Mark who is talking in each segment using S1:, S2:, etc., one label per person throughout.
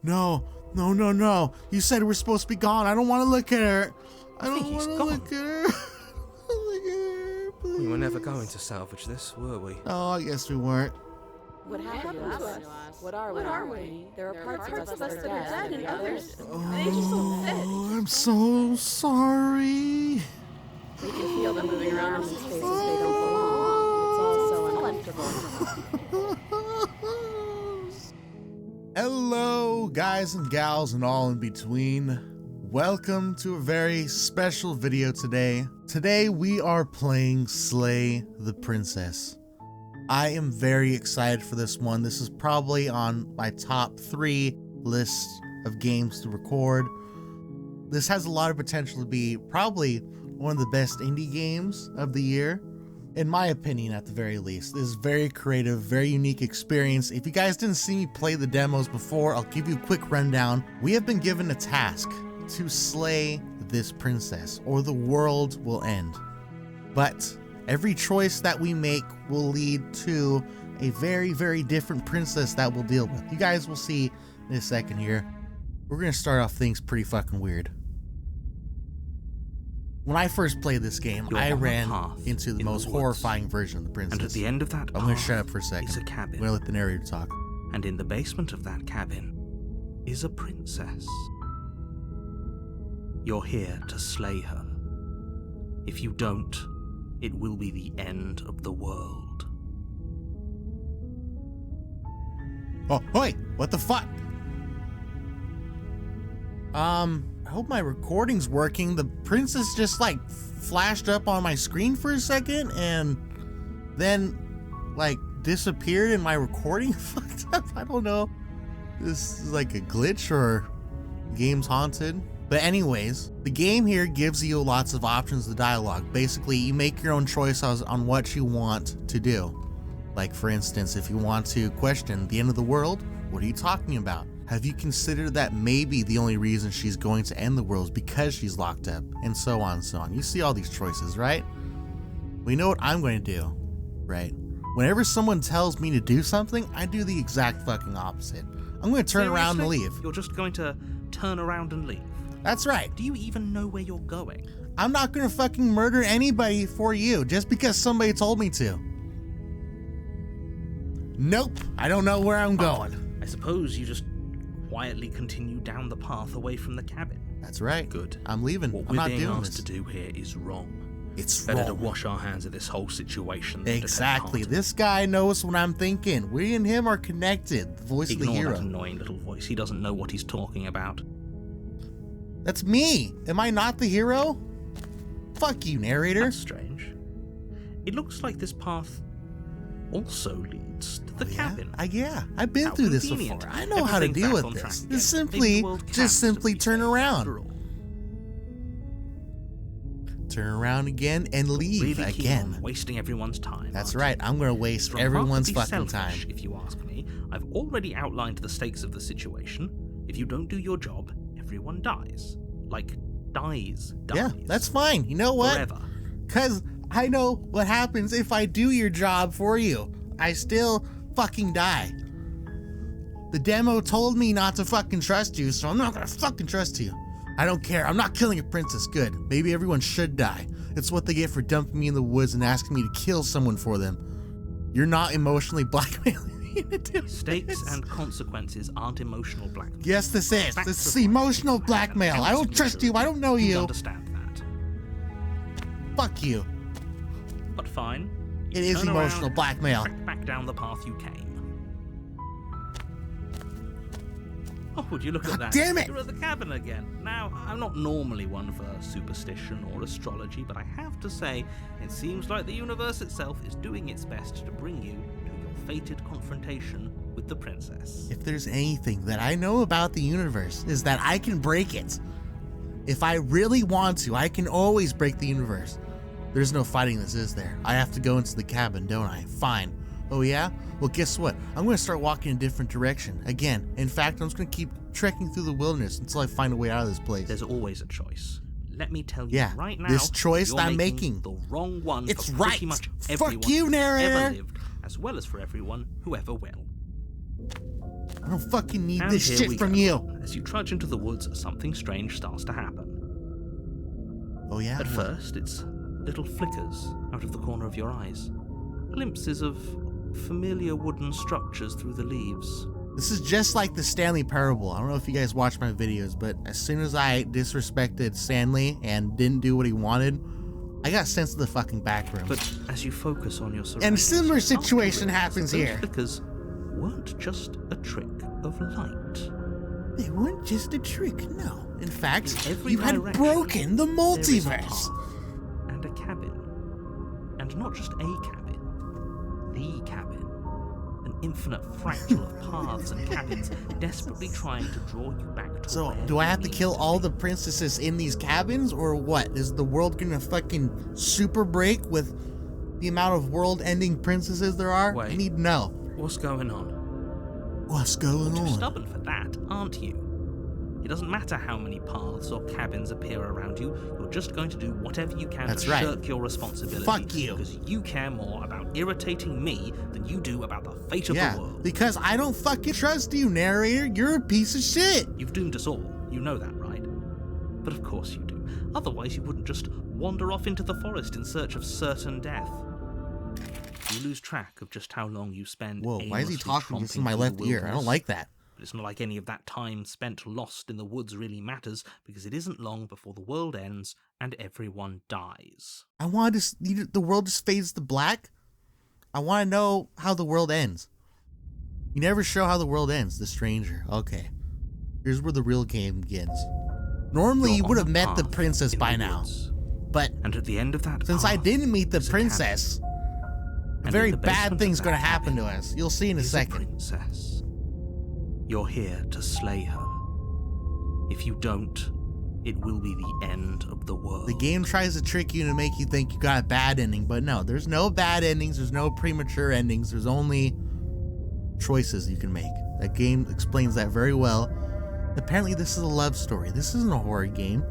S1: No. You said we're supposed to be gone. I don't want to look at her. I don't want to look at her. Look at her, please.
S2: We were never going to salvage this, were we?
S1: Oh, I guess we weren't.
S3: What happened to us? What are we? There are parts of us that are dead and others, they just don't fit.
S1: Oh, I'm so sorry.
S3: We can feel them moving around in spaces they don't belong. It's all so uncomfortable.
S1: Hello, guys and gals and all in between. Welcome to a very special video today. Today we are playing Slay the Princess. I am very excited for this one. This is probably on my top 3 lists of games to record. This has a lot of potential to be probably one of the best indie games of the year, in my opinion at the very least. This is very creative, very unique experience. If you guys didn't see me play the demos before, I'll give you a quick rundown. We have been given a task to slay this princess, or the world will end. But every choice that we make will lead to a very, very different princess that we'll deal with. You guys will see in a second here. We're gonna start off things pretty fucking weird. When I first played this game, I ran into the most horrifying version of the princess.
S2: And at the end of that
S1: I'm gonna shut up for a second.
S2: Is a cabin.
S1: I'm gonna let the narrator talk.
S2: And in the basement of that cabin is a princess. You're here to slay her. If you don't, it will be the end of the world.
S1: Oh, wait, what the fuck? I hope my recording's working. The princess just like flashed up on my screen for a second and then like disappeared and my recording fucked up. I don't know. This is like a glitch or game's haunted. But anyways, the game here gives you lots of options to dialogue. Basically, you make your own choice on what you want to do. Like for instance, if you want to question the end of the world, what are you talking about? Have you considered that maybe the only reason she's going to end the world is because she's locked up? And so on and so on. You see all these choices, right? Well, you know what I'm going to do, right? Whenever someone tells me to do something, I do the exact fucking opposite. I'm going to turn around and leave.
S2: You're just going to turn around and leave?
S1: That's right.
S2: Do you even know where you're going?
S1: I'm not gonna fucking murder anybody for you just because somebody told me to. Nope, I don't know where I'm going.
S2: I suppose you just quietly continue down the path away from the cabin.
S1: That's right.
S2: Good.
S1: I'm leaving.
S2: What
S1: I'm not
S2: we're being
S1: doing
S2: asked
S1: this.
S2: to do here is wrong.
S1: It's
S2: better
S1: wrong.
S2: to wash our hands of this whole situation.
S1: Exactly. This guy knows what I'm thinking. We and him are connected. The voice of the hero.
S2: Ignore that annoying little voice. He doesn't know what he's talking about.
S1: That's me. Am I not the hero? Fuck you, narrator.
S2: That's strange. It looks like this path also leads to the cabin.
S1: Yeah, I've been through this before. I know how to deal with this. Just simply turn around. Turn around again and leave
S2: really
S1: again.
S2: Wasting everyone's time.
S1: That's right. I'm going to waste everyone's fucking time.
S2: If you ask me, I've already outlined the stakes of the situation. If you don't do your job, everyone dies. Like, dies.
S1: Yeah, that's fine. You know what?
S2: Forever.
S1: Because I know what happens if I do your job for you. I still fucking die. The demo told me not to fucking trust you, so I'm not gonna fucking trust you. I don't care. I'm not killing a princess. Good. Maybe everyone should die. It's what they get for dumping me in the woods and asking me to kill someone for them. You're not emotionally blackmailing.
S2: Stakes and consequences aren't emotional blackmail.
S1: Yes, this is. This is emotional blackmail. I don't trust you. I don't know you.
S2: Understand that.
S1: Fuck you.
S2: But fine.
S1: It is emotional blackmail.
S2: Back down the path you came. Oh, would you look at that?
S1: Damn it!
S2: You're at the cabin again. Now, I'm not normally one for superstition or astrology, but I have to say, it seems like the universe itself is doing its best to bring you to your fated confrontation with the princess.
S1: If there's anything that I know about the universe, is that I can break it. If I really want to, I can always break the universe. There's no fighting this, is there? I have to go into the cabin, don't I? Fine. Oh yeah? Well, guess what? I'm going to start walking in a different direction. Again. In fact, I'm just going to keep trekking through the wilderness until I find a way out of this place.
S2: There's always a choice. Let me tell you right now,
S1: this choice
S2: you're
S1: I'm making
S2: the wrong one
S1: it's
S2: for
S1: right.
S2: pretty much everyone
S1: Fuck you, narrator.
S2: who's ever lived, as well as for everyone who ever will.
S1: I don't fucking need
S2: And
S1: this
S2: here
S1: shit
S2: we
S1: from
S2: go.
S1: you.
S2: As you trudge into the woods, something strange starts to happen.
S1: Oh yeah?
S2: At
S1: What?
S2: first, it's little flickers out of the corner of your eyes. Glimpses of familiar wooden structures through the leaves.
S1: This is just like the Stanley Parable. I don't know if you guys watch my videos, but as soon as I disrespected Stanley and didn't do what he wanted, I got sent to the fucking back room.
S2: But as you focus on your surroundings,
S1: And a similar
S2: you start to
S1: situation
S2: realize
S1: happens
S2: that those
S1: here.
S2: flickers weren't just a trick of light.
S1: They weren't just a trick, no. In fact,
S2: In every
S1: you had
S2: direction,
S1: broken the
S2: There is a
S1: multiverse.
S2: path and a cabin. And not just a cabin, the cabin. An infinite fractal of paths and cabins desperately trying to draw you back to
S1: So,
S2: where
S1: do I
S2: you
S1: have to
S2: need
S1: kill
S2: to
S1: all
S2: be.
S1: the princesses in these cabins, or what? Is the world gonna fucking super break with the amount of world-ending princesses there are? I
S2: Wait.
S1: need to know.
S2: What's going on?
S1: What's going
S2: Too
S1: on?
S2: stubborn for that, aren't you? It doesn't matter how many paths or cabins appear around you, you're just going to do whatever you can
S1: That's
S2: to
S1: right.
S2: shirk your responsibility.
S1: Fuck you.
S2: Because you care more about irritating me than you do about the fate of
S1: Yeah,
S2: the world.
S1: because I don't fucking trust you, narrator. You're a piece of shit.
S2: You've doomed us all, you know that, right? But of course you do. Otherwise you wouldn't just wander off into the forest in search of certain death. You lose track of just how long you spend
S1: Whoa, why is he
S2: aimlessly
S1: talking just in
S2: tromping
S1: my
S2: through
S1: left
S2: the
S1: ear? I don't
S2: wilderness.
S1: like that.
S2: But it's not like any of that time spent lost in the woods really matters, because it isn't long before the world ends and everyone dies.
S1: I want to. The world just fades to black. I want to know how the world ends. You never show how the world ends. The Stranger. Okay, here's where the real game begins. Normally,
S2: You're
S1: you
S2: on
S1: would have
S2: a
S1: met the
S2: path
S1: princess
S2: in
S1: by
S2: the
S1: now,
S2: woods,
S1: but
S2: and at the end of that
S1: since I
S2: path
S1: didn't meet the
S2: is a
S1: princess,
S2: And
S1: very
S2: in the
S1: bad
S2: basement
S1: thing's
S2: of
S1: gonna
S2: that
S1: happen to
S2: cabin
S1: us. You'll see in a
S2: is
S1: second.
S2: princess. You're here to slay her. If you don't, it will be the end of the world.
S1: The game tries to trick you to make you think you got a bad ending, but no, there's no bad endings, there's no premature endings, there's only choices you can make. That game explains that very well. Apparently this is a love story. This isn't a horror game.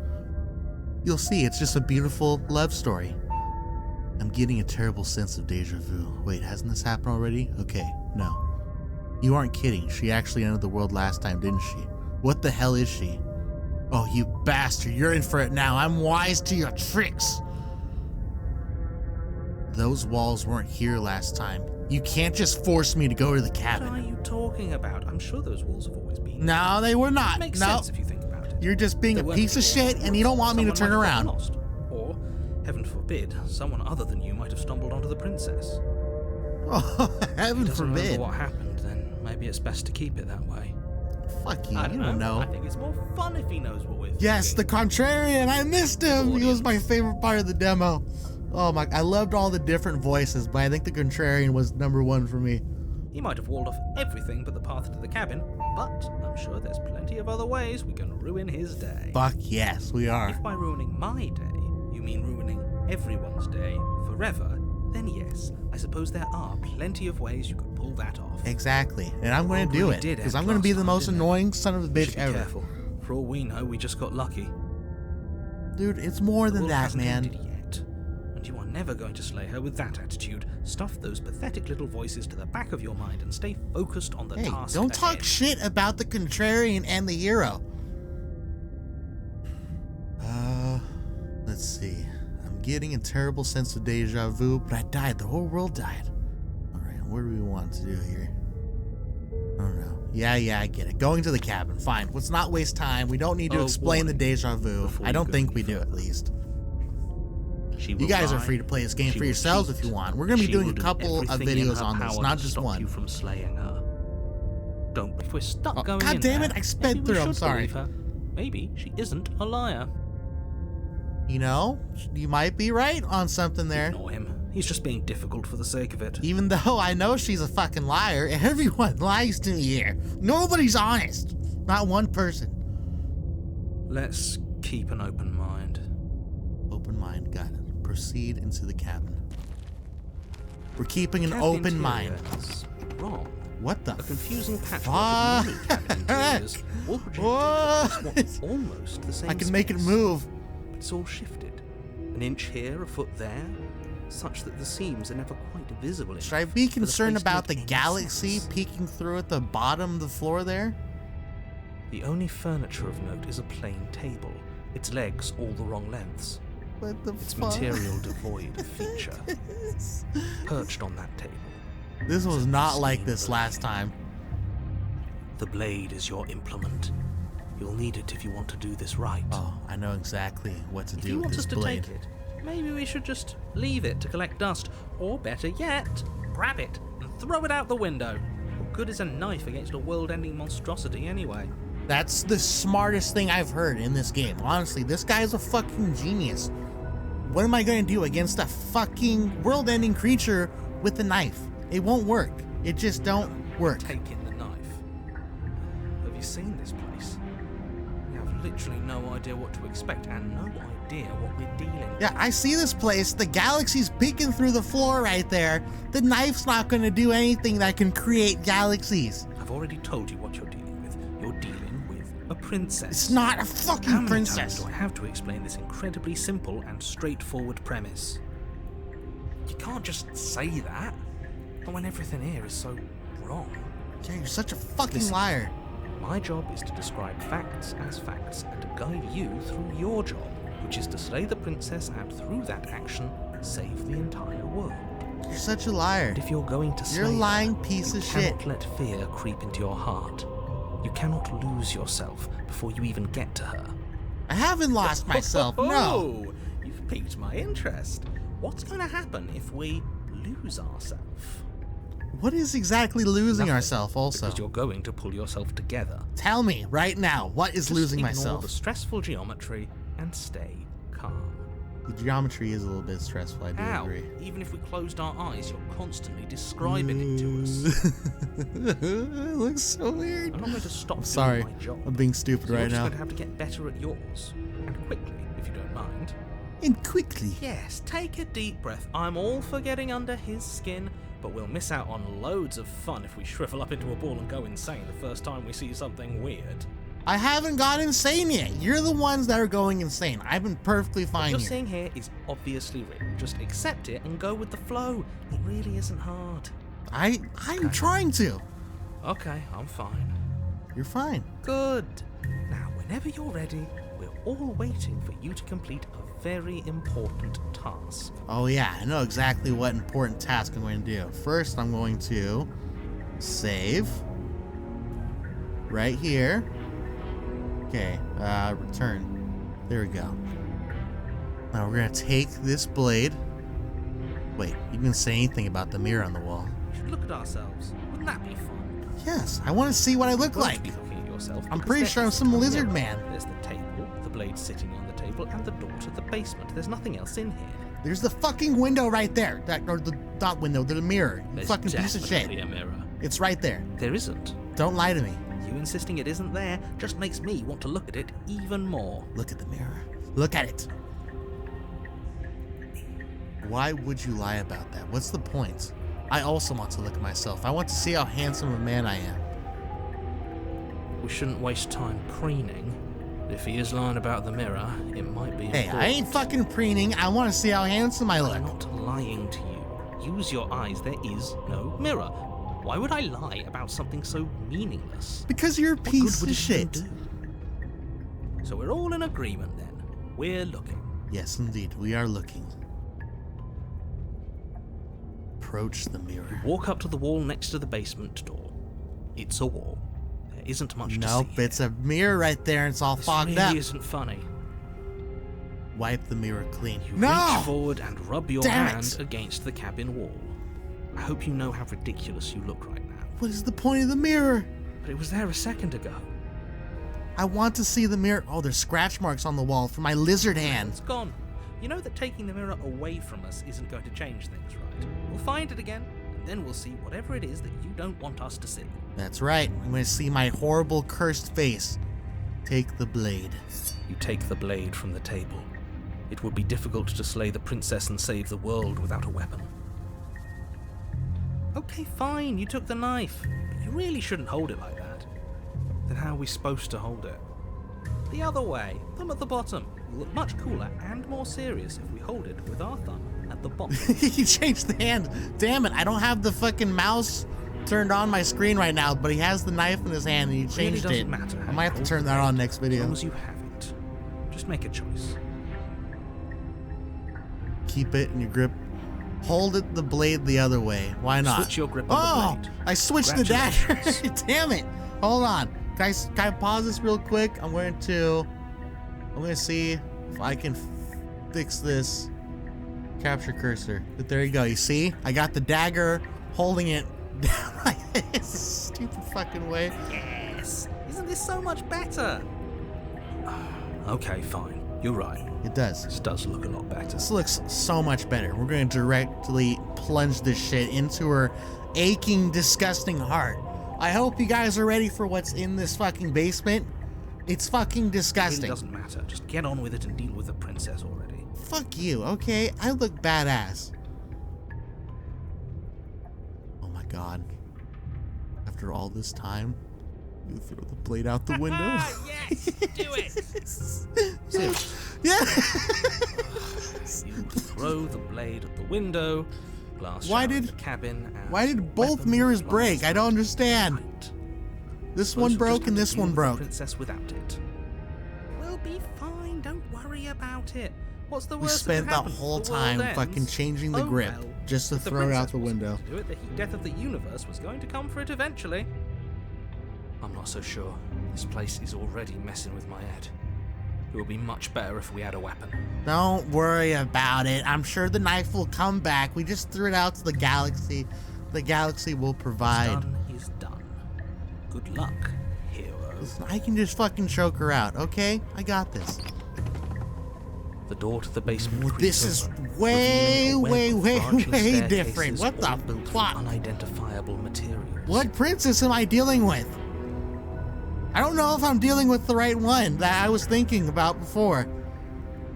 S1: You'll see, it's just a beautiful love story. I'm getting a terrible sense of deja vu. Wait, hasn't this happened already? Okay, no. You aren't kidding. She actually entered the world last time, didn't she? What the hell is she? Oh, you bastard. You're in for it now. I'm wise to your tricks. Those walls weren't here last time. You can't just force me to go to the
S2: What are
S1: cabin.
S2: you talking about? I'm sure those walls have always been.
S1: No, they were not.
S2: Makes
S1: No,
S2: sense if you think about it.
S1: you're just being
S2: They
S1: a
S2: weren't
S1: piece of
S2: before.
S1: shit and you don't want me to turn
S2: Someone might have
S1: around.
S2: gotten lost. Or, heaven forbid, someone other than you might have stumbled onto the princess.
S1: Oh, heaven
S2: If he doesn't
S1: forbid.
S2: remember what happened, then maybe it's best to keep it that way.
S1: Fuck you.
S2: I
S1: You don't know.
S2: I think it's more fun if he knows what we're
S1: Yes, the
S2: thinking.
S1: contrarian. I missed him. He was my favorite part of the demo. Oh my, I loved all the different voices, but I think the contrarian was number one for me.
S2: He might have walled off everything but the path to the cabin, but I'm sure there's plenty of other ways we can ruin his day.
S1: Fuck yes, we are.
S2: If by ruining my day, you mean ruining everyone's day forever, then yes, I suppose there are plenty of ways you could pull that off.
S1: Exactly, and I'm going
S2: world
S1: to do
S2: really
S1: it
S2: did
S1: because
S2: end
S1: I'm going to be
S2: last
S1: the
S2: time,
S1: most
S2: didn't it?
S1: annoying son of a
S2: We
S1: bitch
S2: should be
S1: ever.
S2: careful. For all we know, we just got lucky.
S1: Dude, it's more
S2: The
S1: than
S2: world
S1: that,
S2: hasn't
S1: man.
S2: ended yet, and you are never going to slay her with that attitude. Stuff those pathetic little voices to the back of your mind and stay focused on the
S1: Hey,
S2: task
S1: don't talk
S2: ahead.
S1: shit about the contrarian and the hero. Let's see. I'm getting a terrible sense of deja vu, but I died. The whole world died. Alright, what do we want to do here? I don't know. Yeah, I get it. Going to the cabin. Fine. Let's not waste time. We don't need to
S2: Oh,
S1: explain the
S2: warning.
S1: deja vu.
S2: Before
S1: I
S2: you
S1: don't
S2: go
S1: think
S2: any
S1: we do,
S2: further.
S1: at least.
S2: She
S1: You
S2: will
S1: guys are
S2: lie.
S1: free to play this game
S2: She
S1: for
S2: will
S1: yourselves
S2: cheat.
S1: if you want. We're going to be
S2: She
S1: doing
S2: will
S1: a
S2: do
S1: couple of
S2: everything in
S1: videos
S2: her
S1: on this,
S2: power
S1: not
S2: to
S1: just
S2: stop
S1: one.
S2: you from slaying her. Don't. If we're stuck
S1: Oh,
S2: going
S1: God
S2: in
S1: damn
S2: there,
S1: it, I sped
S2: maybe
S1: through,
S2: we
S1: I'm
S2: should
S1: sorry.
S2: believe her. Maybe she isn't a liar.
S1: You know, you might be right on something there.
S2: Ignore him. He's just being difficult for the sake of it.
S1: Even though I know she's a fucking liar, everyone lies to me here. Nobody's honest. Not one person.
S2: Let's keep an open mind.
S1: Open mind, got it. Proceed into the cabin. We're keeping an
S2: Cabin
S1: open mind.
S2: interior is wrong.
S1: What the
S2: A confusing patchwork
S1: fuck?
S2: of many cabin interiors, all projected
S1: What?
S2: across what's almost the same
S1: I can make it
S2: space.
S1: move.
S2: But it's all shifted. An inch here, a foot there. such that the seams are never quite visible.
S1: Should I be concerned about the
S2: any
S1: galaxy
S2: sense.
S1: peeking through at the bottom of the floor there?
S2: The only furniture of note is a plain table, its legs all the wrong lengths,
S1: What the
S2: its
S1: fuck?
S2: material devoid of feature. Perched on that table,
S1: This was
S2: is a
S1: not like
S2: pristine
S1: this last
S2: blade.
S1: time.
S2: The blade is your implement. You'll need it if you want to do this right.
S1: Oh, I know exactly what to
S2: If
S1: do
S2: you
S1: with
S2: want
S1: this
S2: us to
S1: blade.
S2: take it, maybe we should just leave it to collect dust, or better yet, grab it and throw it out the window. What good is a knife against a world-ending monstrosity anyway?
S1: That's the smartest thing I've heard in this game. Honestly, this guy is a fucking genius. What am I going to do against a fucking world-ending creature with a knife? It won't work. It just don't work.
S2: Taking the knife. Have you seen this place? We have literally no idea what to expect and no idea what we're dealing with.
S1: Yeah, I see this place. The galaxy's peeking through the floor right there. The knife's not going to do anything that can create galaxies.
S2: I've already told you what you're dealing with. You're dealing with a princess.
S1: It's not a
S2: How
S1: fucking
S2: many times
S1: princess.
S2: do I have to explain this incredibly simple and straightforward premise? You can't just say that. But when everything here is so wrong.
S1: Yeah, you're such a fucking
S2: Listen.
S1: liar.
S2: My job is to describe facts as facts and to guide you through your job, which is to slay the princess and through that action, save the entire world.
S1: You're such a liar.
S2: And if you're going to slay
S1: You're a
S2: her,
S1: lying piece
S2: you
S1: of shit.
S2: cannot let fear creep into your heart. You cannot lose yourself before you even get to her.
S1: I haven't lost myself, no.
S2: Oh, you've piqued my interest. What's going to happen if we lose ourselves?
S1: What is exactly losing
S2: Nothing,
S1: ourselves also?
S2: Because you're going to pull yourself together.
S1: Tell me right now, what is
S2: Just
S1: losing
S2: ignore
S1: myself?
S2: the stressful geometry and stay calm.
S1: The geometry is a little bit stressful, I do
S2: How?
S1: agree.
S2: Even if we closed our eyes, you're constantly describing it to us.
S1: It looks so weird.
S2: I'm not going to stop doing
S1: Sorry,
S2: my job.
S1: I'm being stupid
S2: So you're
S1: right
S2: just
S1: now.
S2: going to have to get better at yours. And quickly, if you don't mind.
S1: And quickly.
S2: Yes, take a deep breath. I'm all for getting under his skin, but we'll miss out on loads of fun if we shrivel up into a ball and go insane the first time we see something weird.
S1: I haven't gone insane yet. You're the ones that are going insane. I've been perfectly
S2: What
S1: fine
S2: you're
S1: here.
S2: seeing here is obviously real. Just accept it and go with the flow. It really isn't hard.
S1: I'm trying to.
S2: Okay, I'm fine.
S1: You're fine.
S2: Good. Now, whenever you're ready, we're all waiting for you to complete a very important task.
S1: Oh yeah, I know exactly what important task I'm going to do. First, I'm going to save right here. Okay, return. There we go. Now we're gonna take this blade. Wait, you didn't say anything about the mirror on the wall.
S2: We should look at ourselves. Wouldn't that be fun?
S1: Yes, I want to see what I look
S2: Won't
S1: like.
S2: be looking at yourself.
S1: I'm
S2: because
S1: pretty
S2: there
S1: sure I'm
S2: is
S1: some
S2: a
S1: lizard
S2: mirror.
S1: man.
S2: There's the table, the blade sitting on the table, and the door to the basement. There's nothing else in here.
S1: There's the fucking window right there. Or the not window, the mirror. You
S2: There's
S1: fucking piece of
S2: definitely
S1: shit.
S2: a mirror.
S1: It's right there.
S2: There isn't.
S1: Don't lie to me.
S2: You insisting it isn't there just makes me want to look at it even more.
S1: Look at the mirror. Look at it. Why would you lie about that? What's the point? I also want to look at myself. I want to see how handsome a man I am.
S2: We shouldn't waste time preening. If he is lying about the mirror, it might be
S1: Hey, I ain't
S2: important.
S1: fucking preening. I want to see how handsome I
S2: I'm
S1: look.
S2: not lying to you. Use your eyes. There is no mirror. Why would I lie about something so meaningless?
S1: Because you're a
S2: What good
S1: piece
S2: would
S1: of
S2: it even
S1: shit.
S2: do? So we're all in agreement then. We're looking.
S1: Yes, indeed. We are looking. Approach the mirror.
S2: Walk up to the wall next to the basement door. It's a wall. There isn't much
S1: Nope,
S2: to see.
S1: it's a mirror right there and it's all
S2: This
S1: fogged
S2: really
S1: up.
S2: isn't funny.
S1: Wipe the mirror clean.
S2: You
S1: No!
S2: reach forward and rub your
S1: Damn
S2: hand
S1: it!
S2: against the cabin wall. I hope you know how ridiculous you look right now.
S1: What is the point of the mirror?
S2: But it was there a second ago.
S1: I want to see the mirror. Oh, there's scratch marks on the wall from my lizard hand.
S2: It's gone. You know that taking the mirror away from us isn't going to change things, right? We'll find it again, and then we'll see whatever it is that you don't want us to see.
S1: That's right. I'm going to see my horrible, cursed face. Take the blade.
S2: You take the blade from the table. It would be difficult to slay the princess and save the world without a weapon. Okay, fine, you took the knife, but you really shouldn't hold it like that. Then how are we supposed to hold it? The other way, thumb at the bottom. Will look much cooler and more serious if we hold it with our thumb at the bottom.
S1: He changed the hand. Damn it, I don't have the fucking mouse turned on my screen right now, but he has the knife in his hand and he changed
S2: really
S1: it.
S2: doesn't matter.
S1: I might have to turn that on next
S2: As
S1: video.
S2: long as you have it. Just make a choice.
S1: Keep it in your grip. Hold it the blade the other way. Why not?
S2: Switch your grip on the blade.
S1: I switched the dagger.
S2: Congratulations.
S1: Damn it. Hold on. Can I pause this real quick? I'm going to see if I can fix this. Capture cursor. But there you go. You see? I got the dagger holding it down like this stupid fucking way.
S2: Yes! Isn't this so much better? Okay, fine. You're right.
S1: It does.
S2: This does look a lot better.
S1: This looks so much better. We're going to directly plunge this shit into her aching, disgusting heart. I hope you guys are ready for what's in this fucking basement. It's fucking disgusting.
S2: It really doesn't matter. Just get on with it and deal with the princess already.
S1: Fuck you, okay? I look badass. Oh my god. After all this time, you throw the blade out the window?
S2: Yes! Do it! Seriously.
S1: Yeah!
S2: You throw the blade at the window, glass
S1: Why
S2: shower in
S1: did-
S2: the cabin, and
S1: Why did both
S2: weapon
S1: mirrors
S2: flies
S1: break? I don't understand.
S2: right.
S1: This
S2: Suppose
S1: one
S2: you'll
S1: broke
S2: just
S1: and
S2: have
S1: this
S2: to deal
S1: one
S2: with the
S1: broke.
S2: princess without it. We'll be fine. Don't worry about it. What's the
S1: We
S2: worst
S1: spent
S2: that
S1: that
S2: could happen?
S1: whole
S2: The world
S1: time
S2: ends.
S1: fucking changing the
S2: Oh,
S1: grip
S2: well.
S1: just to
S2: If the
S1: throw it out
S2: princess
S1: the
S2: wasn't
S1: window.
S2: to do it, the heat death of the universe was going to come for it eventually. I'm not so sure. This place is already messing with my head. It would be much better if we had a weapon.
S1: Don't worry about it. I'm sure the knife will come back. We just threw it out to the galaxy. The galaxy will provide.
S2: Done is done. Good luck, hero.
S1: Listen, I can just fucking choke her out, okay? I got this.
S2: The door to the basement.
S1: Well, this
S2: creaks
S1: is
S2: open,
S1: way,
S2: revealing a web
S1: way,
S2: of
S1: way,
S2: branching
S1: way
S2: staircases,
S1: different. What the
S2: all built
S1: fuck?
S2: from unidentifiable materials.
S1: What princess am I dealing with? I don't know if I'm dealing with the right one that I was thinking about before.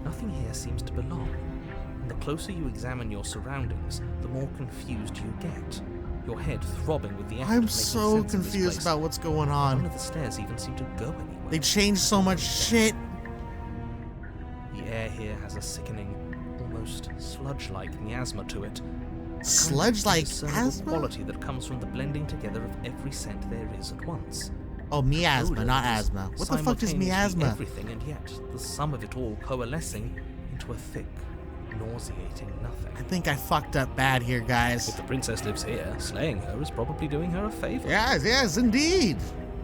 S2: Nothing here seems to belong. And the closer you examine your surroundings, the more confused you get. Your head throbbing with the effort of
S1: I'm
S2: making
S1: so
S2: sense of this
S1: confused
S2: place.
S1: about what's going
S2: None
S1: on.
S2: of the stairs even seem to go anywhere.
S1: They changed so much shit.
S2: The air here has a sickening, almost sludge-like miasma to it.
S1: Sludge-like
S2: discernible
S1: asthma?
S2: quality that comes from the blending together of every scent there is at once.
S1: Oh, miasma,
S2: Odor
S1: not
S2: is
S1: asthma. What the fuck is
S2: simultaneously
S1: miasma?
S2: Everything, and yet the sum of it all coalescing into a thick, nauseating nothing.
S1: I think I fucked up bad here, guys.
S2: If the princess lives here, slaying her is probably doing her a favor.
S1: Yes, yes, indeed.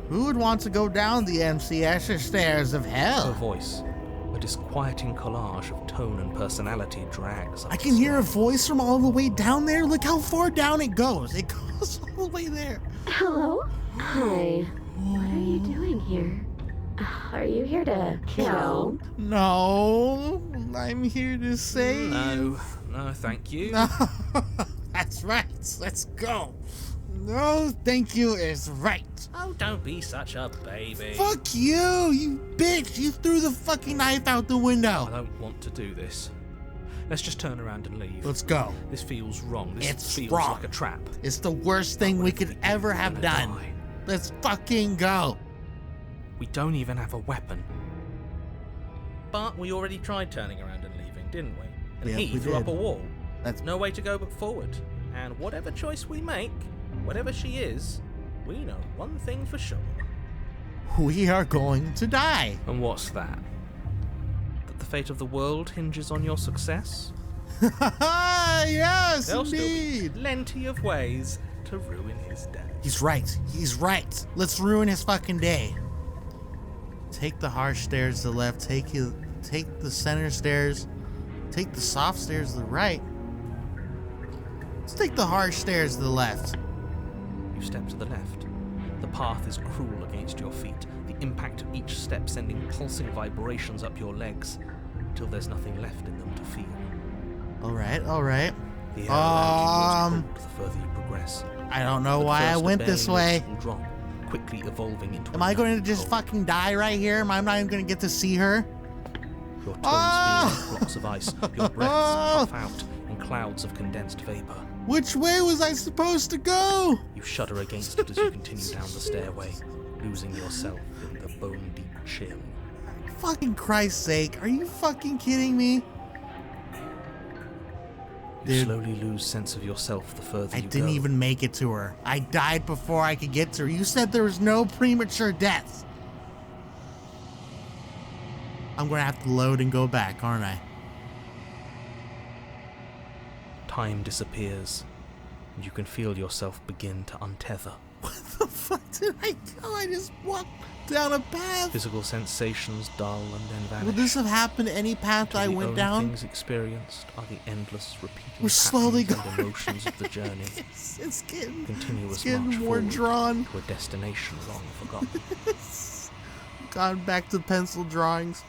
S1: Who would want to go down the MCS stairs of
S2: Her
S1: hell?
S2: voice, a disquieting collage of tone and personality, drags up
S1: I
S2: the
S1: can hear a
S2: stairs.
S1: voice from all the way down there. Look how far down it goes. It goes all the way there.
S3: Hello? Hi. What are you doing here? Are you here to kill?
S1: No, I'm here to say.
S2: No, thank you.
S1: No, that's right. Let's go. No, thank you is right.
S2: Oh, don't be such a baby.
S1: Fuck you, you bitch. You threw the fucking knife out the
S2: I
S1: window.
S2: don't want to do this. Let's just turn around and leave.
S1: Let's go.
S2: This feels wrong. This
S1: It's
S2: feels
S1: wrong.
S2: like a trap.
S1: It's the worst thing we could ever have
S2: Gonna
S1: done.
S2: die.
S1: Let's fucking go.
S2: We don't even have a weapon. But we already tried turning around and leaving, didn't we? And
S1: Yeah,
S2: he
S1: we
S2: threw up
S1: did.
S2: a wall.
S1: That's
S2: No way to go but forward. And whatever choice we make, whatever she is, we know one thing for sure.
S1: we are going to die.
S2: And what's that? That the fate of the world hinges on your success?
S1: Yes,
S2: There'll still
S1: indeed.
S2: be plenty of ways to ruin his day.
S1: He's right. He's right. Let's ruin his fucking day. Take the harsh stairs to the left. Take the center stairs. Take the soft stairs to the right. Let's take the harsh stairs to the left.
S2: You step to the left. The path is cruel against your feet, the impact of each step sending pulsing vibrations up your legs, until there's nothing left in them to feel.
S1: All right, all right.
S2: The air around you
S1: Um,
S2: gets cold the further you progress.
S1: I don't know
S2: But
S1: why I
S2: first, a
S1: went this
S2: barely
S1: way.
S2: noticeable drop, quickly evolving into
S1: Am I going to
S2: another
S1: just
S2: cold.
S1: fucking die right here? Am I not even going to get to see her?
S2: Your toes
S1: Ah!
S2: feel like blocks of ice, your breaths puff out in clouds of condensed vapor.
S1: Which way was I supposed to go?
S2: You shudder against it as you continue down the stairway, losing yourself in the bone-deep chill.
S1: Fucking Christ's sake, are you fucking kidding me?
S2: You
S1: Dude,
S2: slowly lose sense of yourself the further
S1: I
S2: you go.
S1: didn't even make it to her. I died before I could get to her. You said there was no premature deaths. I'm gonna have to load and go back, aren't I?
S2: Time disappears, and you can feel yourself begin to untether.
S1: What the fuck did I do? I just walked down a path.
S2: Physical sensations dull and then vanish.
S1: Would this have happened any path I went down?
S2: The only things experienced are the endless repeating
S1: We're slowly
S2: patterns
S1: going.
S2: and emotions of the journey.
S1: It's getting,
S2: Continuous
S1: it's getting
S2: march
S1: more
S2: forward
S1: drawn.
S2: to a destination long forgotten.
S1: Gone back to pencil drawings.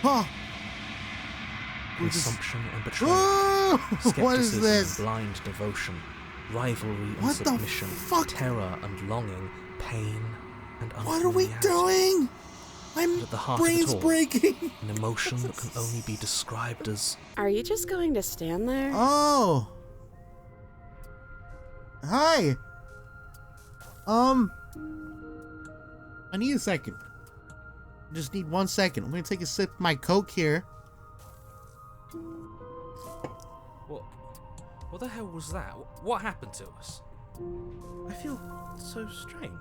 S1: Huh.
S2: Consumption and betrayal.
S1: Oh, what is
S2: Skepticism
S1: this?
S2: and blind devotion. Rivalry and
S1: What the
S2: submission.
S1: fuck?
S2: Terror and longing. Pain and unfamiliarity.
S1: What are we doing? My
S2: At the heart of it
S1: brain's
S2: all,
S1: breaking.
S2: An emotion that can only be described as...
S3: Are you just going to stand there?
S1: Oh. Hi. I need a second. Just need 1 second. I'm gonna take a sip of my Coke here.
S2: What the hell was that? What happened to us? I feel so strange.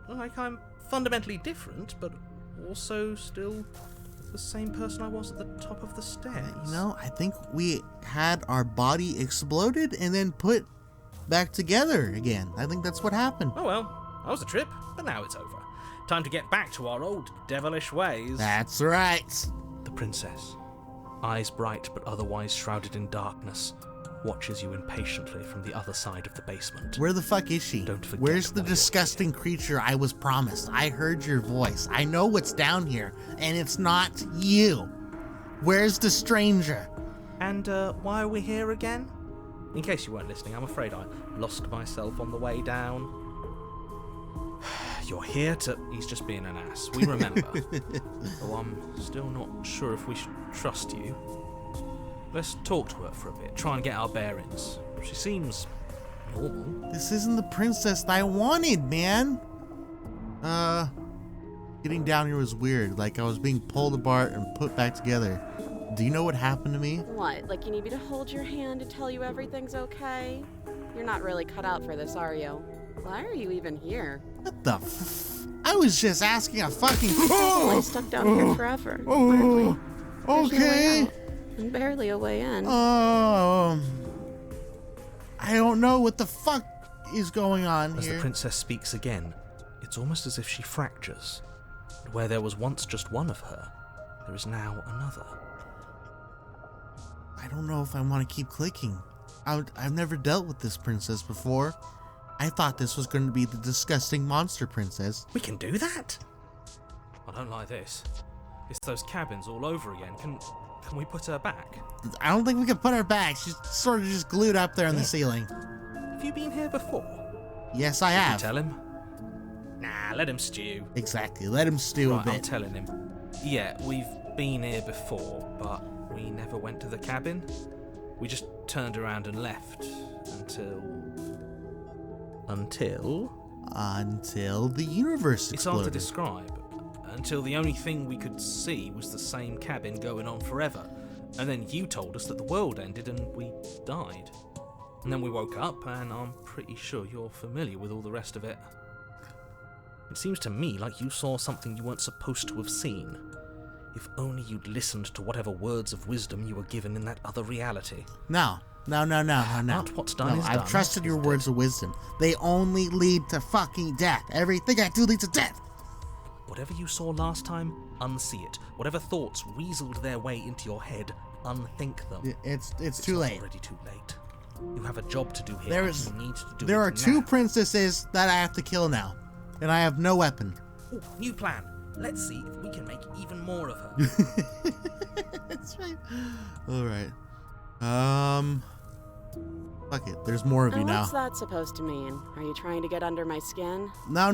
S2: Like I'm fundamentally different, but also still the same person I was at the top of the stairs.
S1: You know, I think we had our body exploded and then put back together again. I think that's what happened.
S2: Oh well, that was a trip, but now it's over. Time to get back to our old devilish ways.
S1: That's right.
S2: The princess, eyes bright but otherwise shrouded in darkness, watches you impatiently from the other side of the basement.
S1: Where the fuck is she?
S2: Don't forget
S1: Where's the
S2: why you're
S1: disgusting creature I was promised? I heard your voice. I know what's down here, and it's not you. Where's the stranger?
S2: And why are we here again? In case you weren't listening, I'm afraid I lost myself on the way down. You're here to... He's just being an ass. We remember. Though I'm still not sure if we should trust you. Let's talk to her for a bit, try and get our bearings. She seems normal.
S1: This isn't the princess that I wanted, man. Getting down here was weird. Like I was being pulled apart and put back together. Do you know what happened to me?
S3: What, like you need me to hold your hand to tell you everything's okay? You're not really cut out for this, are you? Why are you even here?
S1: What the I was just asking a fucking...
S3: I stuck down here forever.
S1: Oh,
S3: There's no way
S1: okay.
S3: out, and barely a way in.
S1: I don't know what the fuck is going on
S2: As
S1: here.
S2: the princess speaks again, it's almost as if she fractures. Where there was once just one of her, there is now another.
S1: I don't know if I want to keep clicking. I've never dealt with this princess before. I thought this was going to be the disgusting monster princess.
S2: We can do that? I don't like this. It's those cabins all over again. Can we put her back?
S1: I don't think we can put her back. She's sort of just glued up there on the ceiling.
S2: Have you been here before?
S1: Yes, I
S2: Did you
S1: have.
S2: tell him? Nah, let him stew.
S1: Exactly. Let him stew a
S2: Right, I'm
S1: bit.
S2: telling him. Yeah, we've been here before, but we never went to the cabin. We just turned around and left until
S1: the universe
S2: it's hard to
S1: exploded.
S2: describe. Until the only thing we could see was the same cabin going on forever. And then you told us that the world ended and we died. And then we woke up, and I'm pretty sure you're familiar with all the rest of it. It seems to me like you saw something you weren't supposed to have seen. If only you'd listened to whatever words of wisdom you were given in that other reality.
S1: No.
S2: But what's done is
S1: I've
S2: done.
S1: trusted your words of wisdom. They only lead to fucking death. Everything I do leads to death.
S2: Whatever you saw last time, unsee it. Whatever thoughts weaseled their way into your head, unthink them.
S1: It's too late.
S2: Already too late. You have a job to do here.
S1: There is-
S2: You need to do
S1: There
S2: it
S1: are two
S2: now.
S1: princesses that I have to kill now, and I have no weapon.
S2: Ooh, new plan. Let's see if we can make even more of her.
S1: That's right. All right. Fuck it. There's more of you
S3: And
S1: now.
S3: what's that supposed to mean? Are you trying to get under my skin?
S1: No.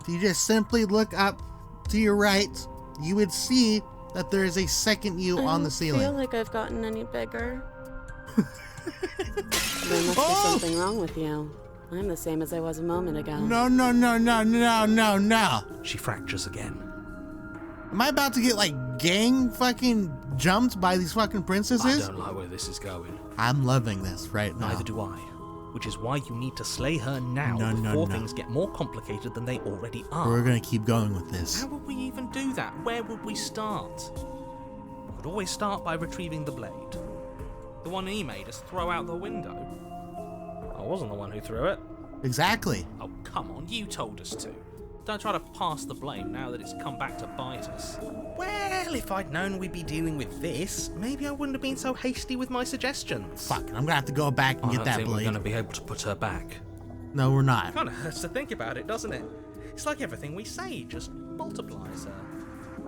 S1: You just simply look up to your right. You would see that there is a second you on the
S3: I
S1: ceiling.
S3: feel like I've gotten any bigger. There must be
S1: Oh!
S3: something wrong with you. I'm the same as I was a moment ago.
S1: No.
S2: She fractures again.
S1: Am I about to get like gang fucking jumped by these fucking princesses?
S2: I don't like where this is going.
S1: I'm loving this right now.
S2: Neither do I. Which is why you need to slay her now before things get more complicated than they already are.
S1: We're gonna keep going with this.
S2: How would we even do that? Where would we start? We could always start by retrieving the blade. The one he made us throw out the window. I wasn't the one who threw it.
S1: Exactly.
S2: Oh, come on, you told us to. Don't try to pass the blame now that it's come back to bite us. Well, if I'd known we'd be dealing with this, maybe I wouldn't have been so hasty with my suggestions.
S1: Fuck it, I'm gonna have to go back and get that
S2: I don't think
S1: blade.
S2: we're going to be able to put her back.
S1: No, we're not.
S2: Kind of hurts to think about it, doesn't it? It's like everything we say just multiplies her.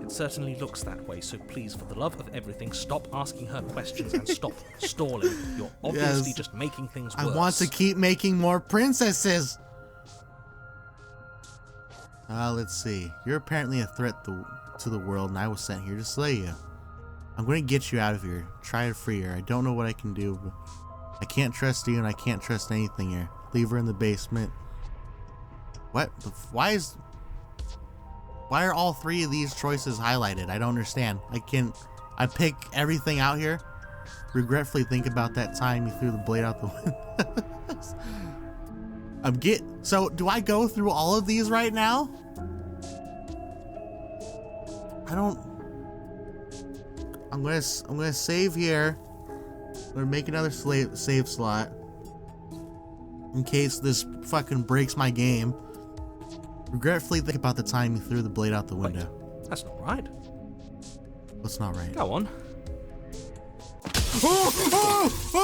S2: It certainly looks that way, so please, for the love of everything, stop asking her questions and stop stalling. You're obviously just making things worse.
S1: I want to keep making more princesses. Let's see. You're apparently a threat to the world, and I was sent here to slay you. I'm going to get you out of here. Try to free her. I don't know what I can do, but I can't trust you, and I can't trust anything here. Leave her in the basement. What? Why are all three of these choices highlighted? I don't understand. I pick everything out here. Regretfully think about that time you threw the blade out the window. So do I go through all of these right now? I'm gonna save here. I'm gonna make another save slot in case this fucking breaks my game. Regretfully think about the time you threw the blade out the window.
S2: Wait, that's not right.
S1: What's not right?
S2: Go on.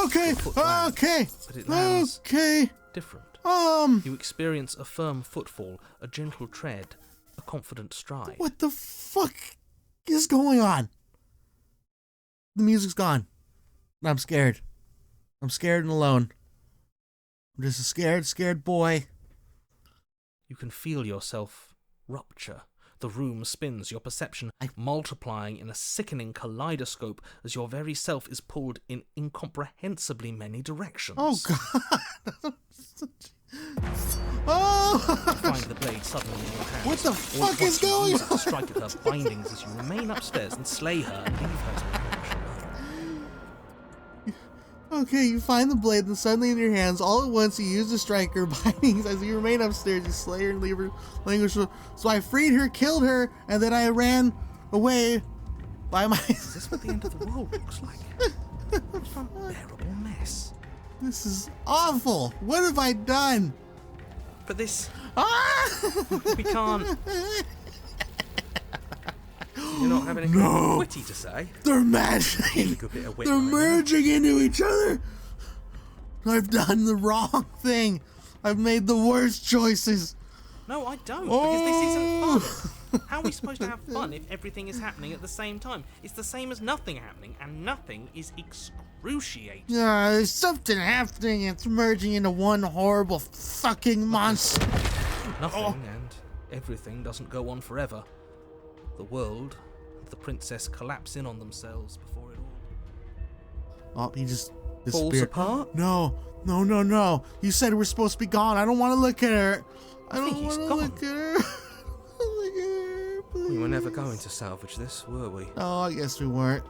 S1: Okay.
S2: But it lands
S1: Okay.
S2: different. You experience a firm footfall, a gentle tread, a confident stride.
S1: What the fuck is going on? The music's gone. I'm scared. I'm scared and alone. I'm just a scared boy.
S2: You can feel yourself rupture. The room spins, your perception multiplying in a sickening kaleidoscope as your very self is pulled in incomprehensibly many directions.
S1: Oh, God. Oh!
S2: You find the blade suddenly in your hands.
S1: What the fuck is
S2: You
S1: going
S2: use it to
S1: on?
S2: strike at her bindings as you remain upstairs and slay her and leave her to perish alone.
S1: Okay, you find the blade and suddenly in your hands. All at once, you use the striker bindings as you remain upstairs. You slay her and leave her languish. So I freed her, killed her, and then I ran away by my...
S2: Is this what the end of the world looks like? What an unbearable mess.
S1: This is awful. What have I done?
S2: But this...
S1: Ah!
S2: We can't... You're not having anything
S1: No.
S2: witty to say?
S1: They're matching.
S2: Good bit of wit
S1: They're
S2: right now.
S1: merging into each other. I've done the wrong thing. I've made the worst choices.
S2: No, I don't, because this isn't
S1: Oh.
S2: fun. How are we supposed to have fun if everything is happening at the same time? It's the same as nothing happening, and nothing is excruciating.
S1: There's something happening. It's merging into one horrible fucking monster.
S2: Nothing and everything doesn't go on forever. The world and the princess collapse in on themselves before it all
S1: Oh, he just
S2: falls
S1: disappeared.
S2: apart.
S1: No. You said we're supposed to be gone. I don't want to look at her. I
S2: think
S1: don't
S2: he's
S1: want to
S2: gone.
S1: look at her. Look at her, please.
S2: We were never going to salvage this, were we?
S1: Oh, I guess we weren't.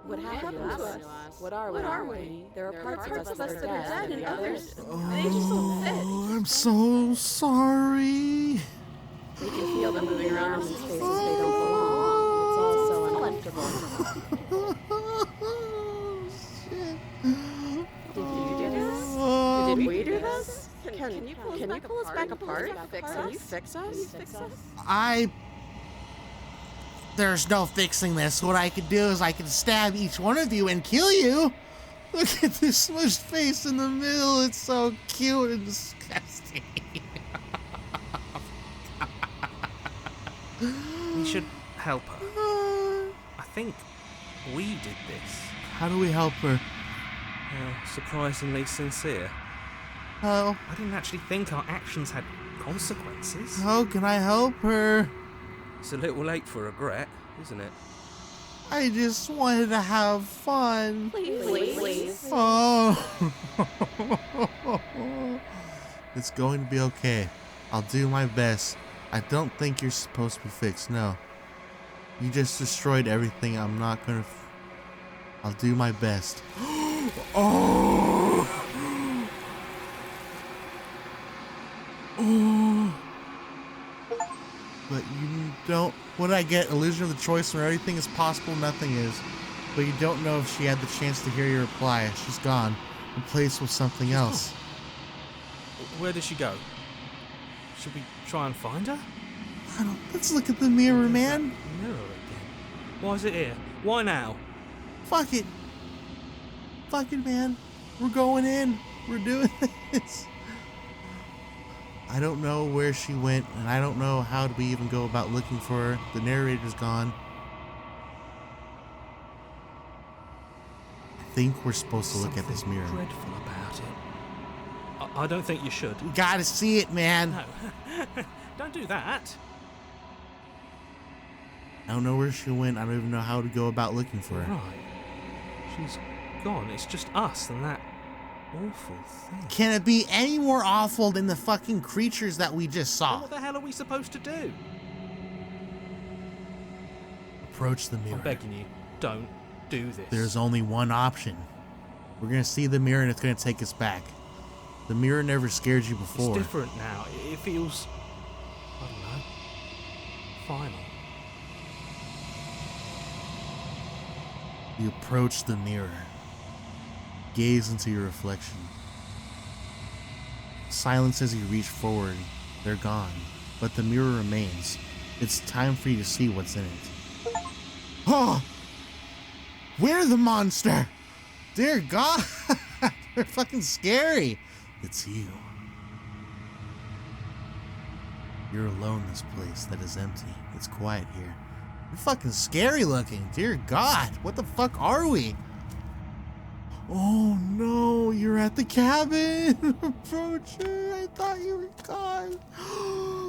S3: What happened to us? What are we? There are parts of us that are dead and others. They just don't fit.
S1: Oh, I'm so sorry.
S3: We can feel them moving around in spaces they don't belong. It's all so uncomfortable.
S1: Shit.
S3: Did you do this? Did we do this? Can you pull us back apart? Can you fix us?
S1: There's no fixing this. What I could do is I could stab each one of you and kill you. Look at this smushed face in the middle. It's so cute and disgusting.
S2: We should help her. I think we did this.
S1: How do we help her?
S2: Surprisingly sincere.
S1: How?
S2: I didn't actually think our actions had consequences.
S1: How can I help her?
S2: It's a little late for regret, isn't it?
S1: I just wanted to have fun.
S3: Please.
S1: Oh. It's going to be okay. I'll do my best. I don't think you're supposed to be fixed, no. You just destroyed everything. I'm not gonna... I'll do my best. Oh! Oh! But you don't... What did I get? Illusion of the choice where everything is possible, nothing is. But you don't know if she had the chance to hear your reply. She's gone. Replaced with something else.
S4: Where did she go? Should we try and find her?
S1: I don't... Let's look at the mirror, man.
S4: Mirror again. Why is it here? Why now?
S1: Fuck it. Fuck it, man. We're going in. We're doing this. I don't know where she went, and I don't know how do we even go about looking for her. The narrator's gone. I think we're supposed to look at this mirror.
S4: Dreadful about it. I don't think you should.
S1: We gotta see it, man.
S4: No. Don't do that.
S1: I don't know where she went. I don't even know how to go about looking for her.
S4: Right. She's gone. It's just us and that awful thing.
S1: Can it be any more awful than the fucking creatures that we just
S4: Then
S1: saw?
S4: what the hell are we supposed to do?
S1: Approach the mirror.
S4: I'm begging you, don't do this.
S1: There's only one option. We're gonna see the mirror and it's gonna take us back. The mirror never scared you before.
S4: It's different now. It feels, I don't know, final.
S1: You approach the mirror. Gaze into your reflection. Silence as you reach forward. They're gone. But the mirror remains. It's time for you to see what's in it. Oh! We're the monster! Dear God! They're fucking scary! It's you. You're alone in this place that is empty. It's quiet here. You're fucking scary looking. Dear God, what the fuck are we? Oh no, you're at the cabin. Approach her. I thought you were gone.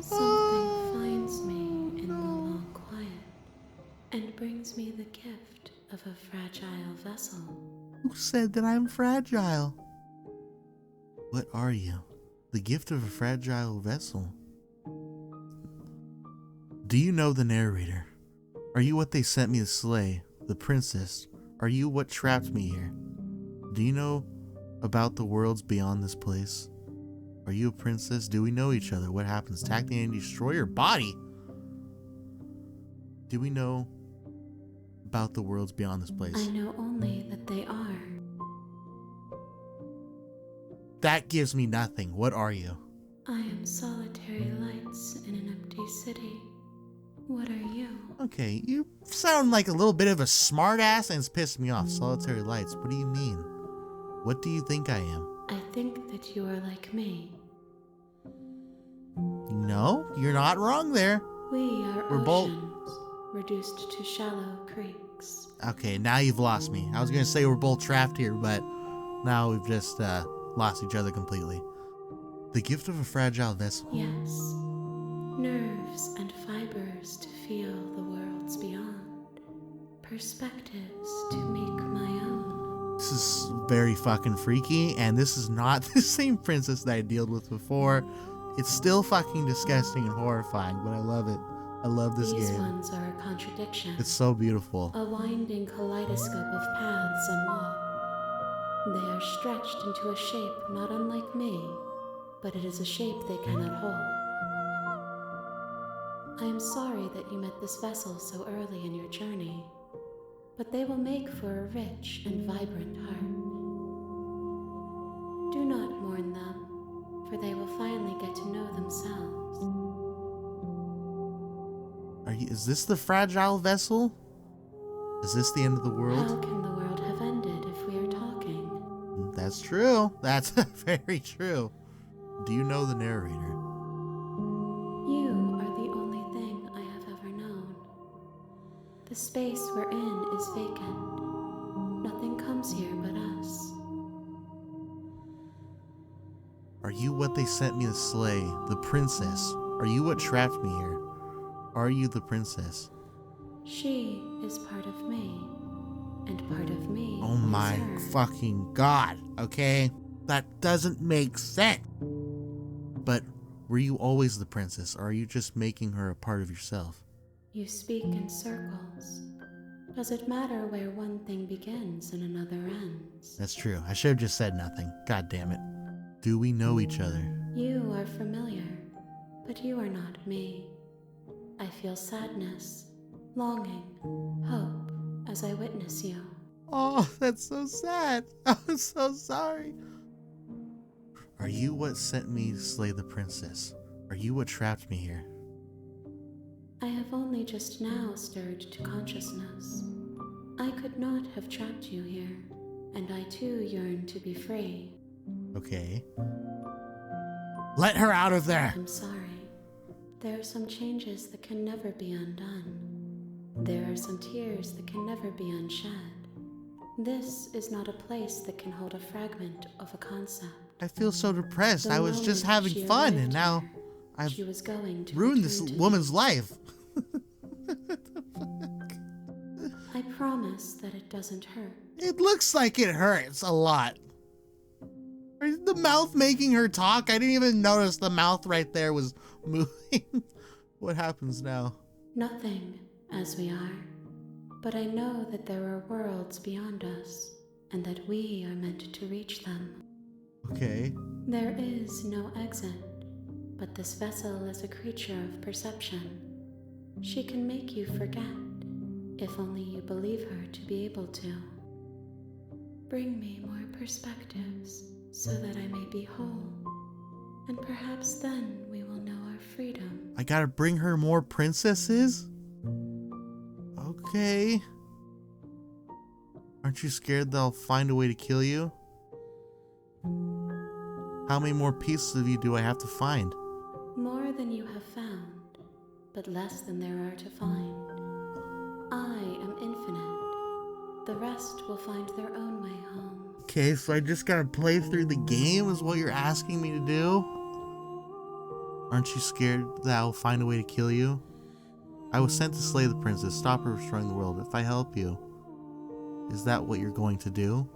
S5: Something finds me in the long quiet and brings me the gift of a fragile vessel.
S1: Who said that I'm fragile? What are you? The gift of a fragile vessel. Do you know the narrator? Are you what they sent me to slay? The princess? Are you what trapped me here? Do you know about the worlds beyond this place? Are you a princess? Do we know each other? What happens? Attack and destroy your body? Do we know about the worlds beyond this place?
S5: I know only that they are.
S1: That gives me nothing. What are you?
S5: I am solitary lights in an empty city. What are you?
S1: Okay, you sound like a little bit of a smartass and it's pissing me off. Solitary lights, what do you mean? What do you think I am?
S5: I think that you are like me.
S1: No, you're not wrong there.
S5: We are
S1: We're both-
S5: oceans, reduced to shallow creeks.
S1: Okay, now you've lost me. I was gonna say we're both trapped here, but now we've just lost each other completely. The gift of a fragile vessel.
S5: Yes, nerves and fibers to feel the worlds beyond, perspectives to make my own.
S1: This is very fucking freaky, and this is not the same princess that I dealt with before. It's still fucking disgusting and horrifying, but I love it. I love this
S5: These
S1: game.
S5: ones are a contradiction.
S1: It's so beautiful.
S5: A winding kaleidoscope of paths and walk. They are stretched into a shape not unlike me, but it is a shape they cannot hold. I am sorry that you met this vessel so early in your journey, but they will make for a rich and vibrant heart. Do not mourn them, for they will finally get to know themselves.
S1: Is this the fragile vessel? Is this the end of the
S5: How
S1: world?
S5: can the world have ended if we are talking?
S1: That's true. That's very true. Do you know the narrator?
S5: You are the only thing I have ever known. The space we're in is vacant. Nothing comes here but us.
S1: Are you what they sent me to slay? The princess? Are you what trapped me here? Are you the princess?
S5: She is part of me, and part of me
S1: Oh
S5: is
S1: my
S5: her.
S1: fucking God, okay? That doesn't make sense. But were you always the princess, or are you just making her a part of yourself?
S5: You speak in circles. Does it matter where one thing begins and another ends?
S1: That's true. I should have just said nothing. God damn it. Do we know each other?
S5: You are familiar, but you are not me. I feel sadness, longing, hope as I witness you.
S1: Oh, that's so sad. I'm so sorry. Are you what sent me to slay the princess? Are you what trapped me here?
S5: I have only just now stirred to consciousness. I could not have trapped you here, and I too yearn to be free.
S1: Okay. Let her out of there!
S5: I'm sorry. There are some changes that can never be undone. There are some tears that can never be unshed. This is not a place that can hold a fragment of a concept.
S1: I feel so depressed.
S5: The
S1: I was just
S5: moment
S1: having
S5: she
S1: fun,
S5: arrived
S1: and now
S5: here,
S1: I've
S5: she was going to
S1: ruined this
S5: return to
S1: woman's
S5: me.
S1: life.
S5: I promise that it doesn't hurt.
S1: It looks like it hurts a lot. Is the mouth making her talk? I didn't even notice the mouth right there was moving. What happens now?
S5: Nothing, as we are. But I know that there are worlds beyond us, and that we are meant to reach them.
S1: Okay.
S5: There is no exit, but this vessel is a creature of perception. She can make you forget, if only you believe her to be able to. Bring me more perspectives, so that I may be whole, and perhaps then we will know our freedom.
S1: I gotta bring her more princesses? Okay. Aren't you scared they'll find a way to kill you? How many more pieces of you do I have to find?
S5: More than you have found, but less than there are to find. I am infinite. The rest will find their own way home.
S1: Okay, so I just gotta play through the game is what you're asking me to do? Aren't you scared that I'll find a way to kill you? I was sent to slay the princess, stop her from destroying the world. If I help you, is that what you're going to do?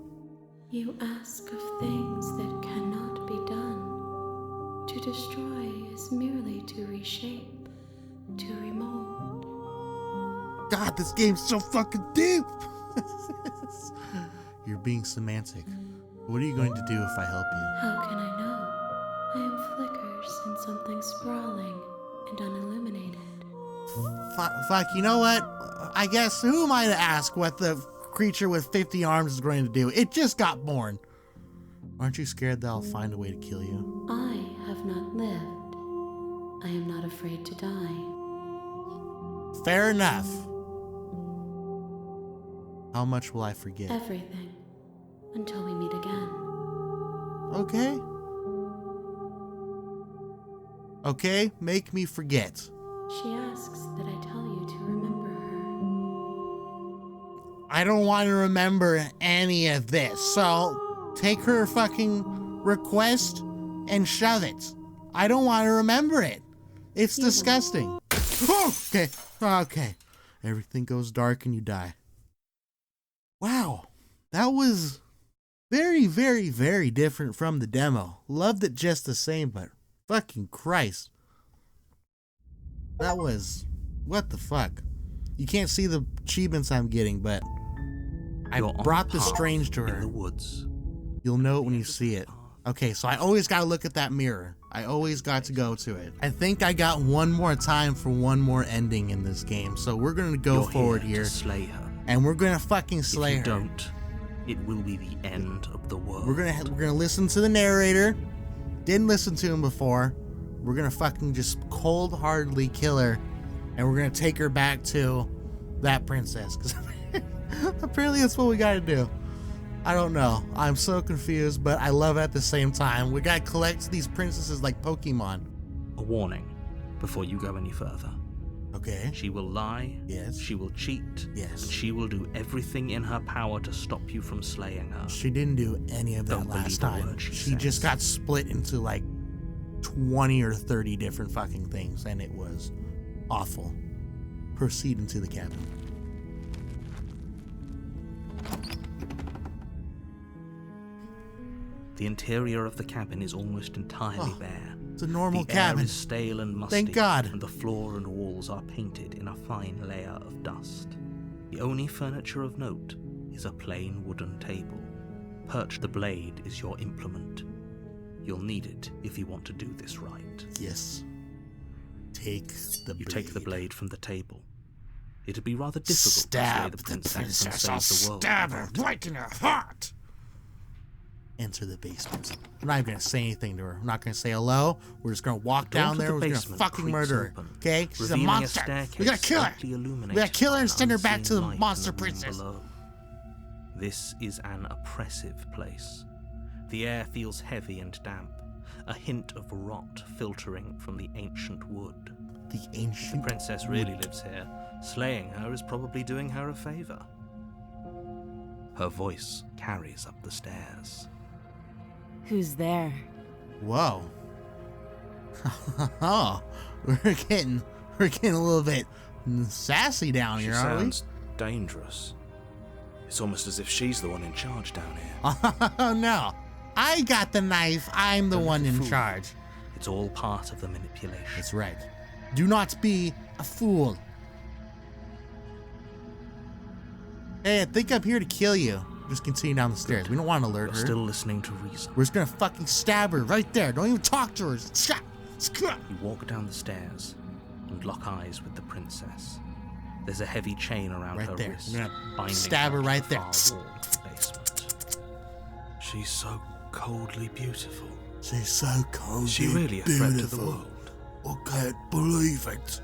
S5: You ask of things that cannot be done. To destroy is merely to reshape, to remold.
S1: God, this game's so fucking deep! You're being semantic. What are you going to do if I help you?
S5: How can I know? I am flickers in something sprawling and unilluminated.
S1: Fuck, you know what? I guess, who am I to ask what the creature with 50 arms is going to do? It just got born. Aren't you scared that I'll find a way to kill you?
S5: I have not lived. I am not afraid to die.
S1: Fair enough. How much will I forget?
S5: Everything. Until we meet again.
S1: Okay. Okay, make me forget.
S5: She asks that I tell you to remember her.
S1: I don't want to remember any of this, so take her fucking request and shove it. I don't want to remember it. It's disgusting. Oh, okay. Everything goes dark and you die. Wow, that was very, very, very different from the demo. Loved it just the same, but fucking Christ. That was, what the fuck? You can't see the achievements I'm getting, but I
S2: You're on
S1: brought
S2: a
S1: the
S2: path
S1: strange to
S2: in
S1: her.
S2: the woods.
S1: You'll know it when you see it. Okay, so I always gotta look at that mirror. I always got to go to it. I think I got one more time for one more ending in this game, so we're gonna go
S2: You're
S1: forward
S2: here
S1: here,
S2: to slay her.
S1: and we're gonna fucking slay
S2: If you
S1: her.
S2: don't, it will be the end of the world.
S1: We're gonna listen to the narrator. Didn't listen to him before. We're gonna fucking just cold-heartedly kill her, and we're gonna take her back to that princess. Because apparently that's what we gotta do. I don't know. I'm so confused, but I love it at the same time. We gotta collect these princesses like Pokemon.
S2: A warning before you go any further.
S1: Okay.
S2: She will lie.
S1: Yes.
S2: She will cheat.
S1: Yes.
S2: And she will do everything in her power to stop you from slaying her.
S1: She didn't do any of that
S2: Don't believe
S1: last
S2: a
S1: time.
S2: word she
S1: She
S2: says.
S1: just got split into like 20 or 30 different fucking things, and it was awful. Proceed into the cabin.
S2: The interior of the cabin is almost entirely
S1: Oh.
S2: bare.
S1: It's a normal
S2: The
S1: cabin.
S2: air is stale and musty.
S1: Thank God.
S2: And the floor and walls are painted in a fine layer of dust. The only furniture of note is a plain wooden table. Perched, the blade is your implement. You'll need it if you want to do this right.
S1: Yes. Take the blade.
S2: You take the blade from the table. It'd be rather difficult
S1: Stab
S2: to slay the princess and
S1: I'll
S2: save the world.
S1: stab her right in her heart. Enter the basement. I'm not even gonna say anything to her. I'm not gonna say hello. We're just gonna walk down there. We're gonna fucking murder her. Okay? She's a monster. We gotta kill her. We gotta kill her and send her back to the monster princess.
S2: Below. This is an oppressive place. The air feels heavy and damp, a hint of rot filtering from the ancient wood.
S1: The ancient
S2: The princess really lives here. Slaying her is probably doing her a favor. Her voice carries up the stairs.
S3: Who's there?
S1: Whoa. Oh, we're getting a little bit sassy down
S4: She
S1: here, aren't we?
S4: sounds dangerous. It's almost as if she's the one in charge down here.
S1: Oh no. I got the knife. I'm the
S2: Don't
S1: one
S2: be a
S1: in
S2: fool.
S1: charge.
S2: It's all part of the manipulation.
S1: That's right. Do not be a fool. Hey, I think I'm here to kill you. Just continue down the stairs. We don't want to alert
S2: You're
S1: her.
S2: still listening to reason.
S1: We're just gonna fucking stab her right there. Don't even talk to her. Shut.
S2: You walk down the stairs and lock eyes with the princess. There's a heavy chain around
S1: Right
S2: her
S1: there.
S2: wrist,
S1: I'm gonna
S2: binding
S1: stab her
S2: to the
S1: right there.
S2: far wall of the basement.
S4: She's so coldly beautiful.
S1: She's so cold.
S4: Is she really a threat to the world?
S1: I can't believe it.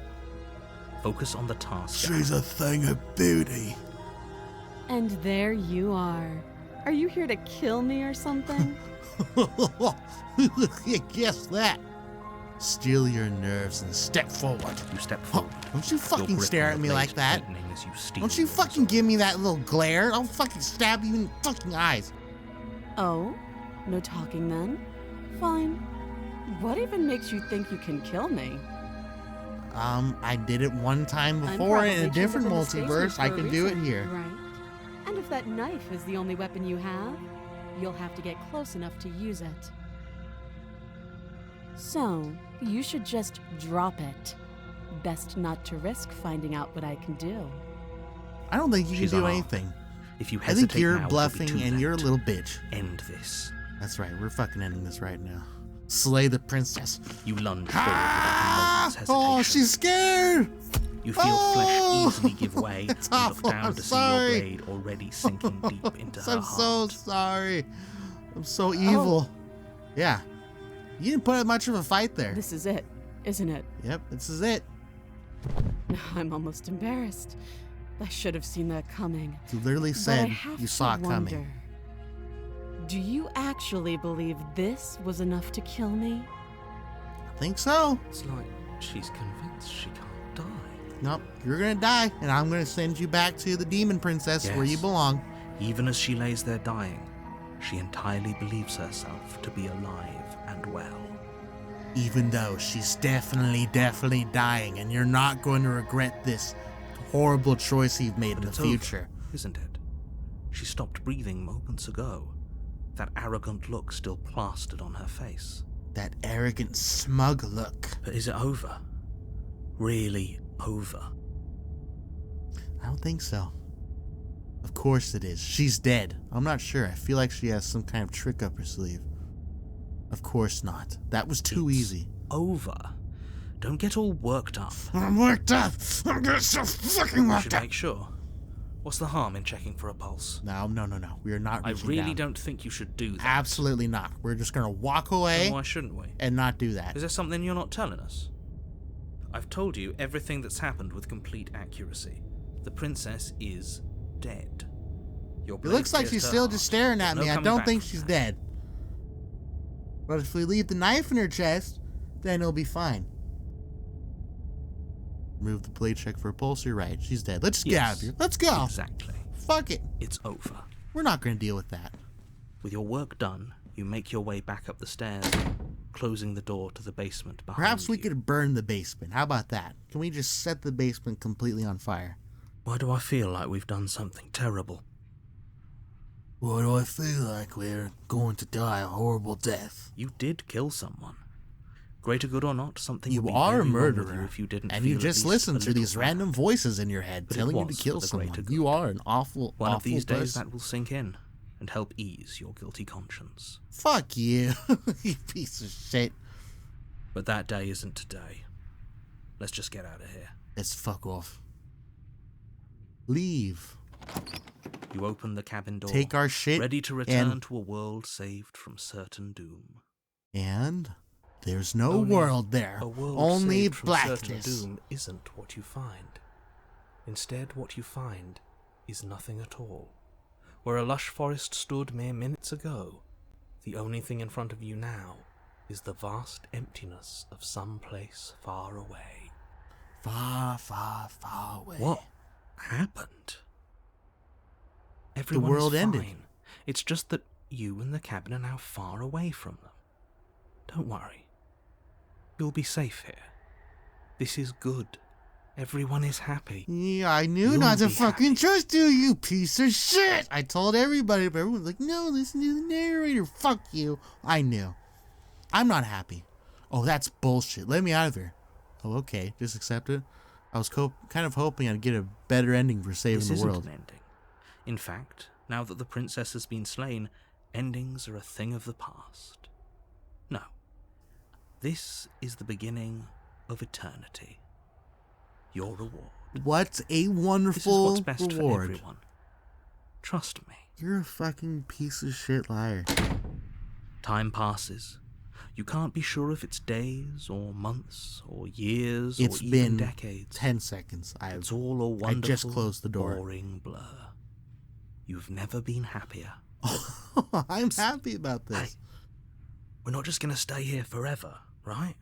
S2: Focus on the task.
S1: She's a thing of beauty.
S3: And there you are. Are you here to kill me or something?
S1: Guess that. Steel your nerves and step forward.
S2: You step forward.
S1: Don't you
S2: Your
S1: fucking
S2: grip
S1: stare
S2: on
S1: at
S2: the
S1: me
S2: blade
S1: like that.
S2: tightening as you steal
S1: Don't you
S2: your
S1: fucking
S2: resolve.
S1: give me that little glare. I'll fucking stab you in the fucking eyes.
S3: Oh? No talking then? Fine. What even makes you think you can kill me?
S1: I did it one time
S3: I'm
S1: before in
S3: probably
S1: a different
S3: chained up in this
S1: multiverse.
S3: basement
S1: I
S3: for a
S1: can do it
S3: reason,
S1: here.
S3: Right. And if that knife is the only weapon you have, you'll have to get close enough to use it. So, you should just drop it. Best not to risk finding out what I can do.
S1: I don't think you
S2: She's
S1: can do
S2: unarmed.
S1: anything.
S2: If you
S1: I
S2: hesitate
S1: think you're
S2: now, it'll be
S1: bluffing
S2: too
S1: and you're a
S2: late.
S1: little bitch.
S2: End this.
S1: That's right. We're fucking ending this right now. Slay the princess.
S2: You lunge forward without a moment's hesitation.
S1: Oh, she's scared.
S2: You feel
S1: Oh!
S2: flesh easily give way
S1: It's
S2: and look
S1: awful.
S2: down
S1: I'm
S2: to see
S1: sorry.
S2: your blade already sinking deep into her
S1: I'm so
S2: heart.
S1: sorry. I'm so evil. Yeah. You didn't put up much of a fight there.
S3: This is it, isn't it?
S1: Yep, this is it.
S3: I'm almost embarrassed. I should have seen that coming.
S1: You literally
S3: But I
S1: said
S3: have
S1: you
S3: to
S1: saw it coming.
S3: wonder, do you actually believe this was enough to kill me?
S1: I think so.
S4: It's like she's convinced she can't die.
S1: Nope, you're gonna die, and I'm gonna send you back to the demon princess where you
S2: Yes.
S1: belong.
S2: Even as she lays there dying, she entirely believes herself to be alive and well.
S1: Even though she's definitely dying, and you're not going to regret this horrible choice you've made in the
S2: It's
S1: future.
S2: over, isn't it? She stopped breathing moments ago. That arrogant look still plastered on her face.
S1: That arrogant, smug look.
S2: But is it over? Really over?
S1: I don't think so. Of course it is. She's dead. I'm not sure. I feel like she has some kind of trick up her sleeve. Of course not. That was too
S2: It's
S1: easy.
S2: Over. Don't get all worked up.
S1: I'm worked up. I'm getting so fucking
S2: We
S1: worked
S2: should
S1: up.
S2: make sure. What's the harm in checking for a pulse?
S1: No. We are not
S2: I
S1: reaching
S2: really
S1: down.
S2: don't think you should do that.
S1: Absolutely not. We're just gonna walk away
S2: Then why shouldn't we?
S1: and not do that.
S2: Is there something you're not telling us? I've told you everything that's happened with complete accuracy. The princess is dead. Your
S1: It
S2: blade
S1: looks like
S2: pierced
S1: she's
S2: her
S1: still
S2: heart.
S1: just staring at
S2: There's
S1: me.
S2: no
S1: I
S2: coming
S1: don't
S2: back
S1: think
S2: from
S1: she's
S2: that.
S1: dead. But if we leave the knife in her chest, then it'll be fine. Remove the blade, check for a pulse. You're right. She's dead. Let's just get out of
S2: Yes,
S1: here. Let's go.
S2: Exactly.
S1: Fuck it.
S2: It's over.
S1: We're not going to deal with that.
S2: With your work done, you make your way back up the stairs, closing the door to the basement behind
S1: Perhaps we
S2: you.
S1: could burn the basement. How about that? Can we just set the basement completely on fire?
S2: Why do I feel like we've done something terrible?
S1: Why do I feel like we're going to die a horrible death?
S2: You did kill someone. Greater good or not, something
S1: You
S2: would be
S1: are a
S2: very wrong with
S1: murderer,
S2: you if you didn't
S1: and
S2: feel
S1: you
S2: at
S1: just
S2: least
S1: listen
S2: a
S1: to
S2: little
S1: these
S2: bad.
S1: random voices in your head
S2: But it
S1: telling you to
S2: was
S1: kill
S2: for the greater
S1: someone.
S2: good.
S1: You are an awful,
S2: One
S1: awful
S2: of these days
S1: person.
S2: that will sink in and help ease your guilty conscience.
S1: Fuck you, you piece of shit.
S2: But that day isn't today. Let's just get out of here.
S1: Let's fuck off. Leave.
S2: You open the cabin door,
S1: Take our shit,
S2: ready to return to a world saved from certain doom.
S1: and there's no
S4: Only
S1: world there.
S4: A world
S1: Only
S4: saved from certain
S1: blackness.
S4: doom isn't what you find. Instead, what you find is nothing at all. Where a lush forest stood mere minutes ago, the only thing in front of you now is the vast emptiness of some place far away.
S1: Far, far, far away.
S2: What happened? Everyone
S1: world
S2: is
S1: ended.
S2: fine. It's just that you and the cabin are now far away from them. Don't worry. You'll be safe here. This is good. Everyone is happy.
S1: Yeah, I knew
S2: You'll
S1: not to
S2: be
S1: fucking
S2: happy.
S1: trust you, you piece of shit. I told everybody, but everyone's like, no, listen to the narrator. Fuck you. I knew. I'm not happy. Oh, that's bullshit. Let me out of here. Oh, okay. Just accept it. I was kind of hoping I'd get a better ending for saving
S2: This
S1: the
S2: isn't
S1: world.
S2: an ending. In fact, now that the princess has been slain, endings are a thing of the past. No. This is the beginning of eternity. Your reward.
S1: What a
S2: This is
S1: wonderful
S2: what's best for
S1: reward.
S2: everyone. Trust me.
S1: You're a fucking piece of shit liar.
S2: Time passes. You can't be sure if it's days or months or years
S1: It's
S2: or even
S1: been
S2: decades.
S1: 10 seconds.
S2: It's all a wonderful,
S1: just closed the door.
S2: boring blur. You've never been happier.
S1: I'm happy about this.
S2: Hey, we're not just going to stay here forever, right?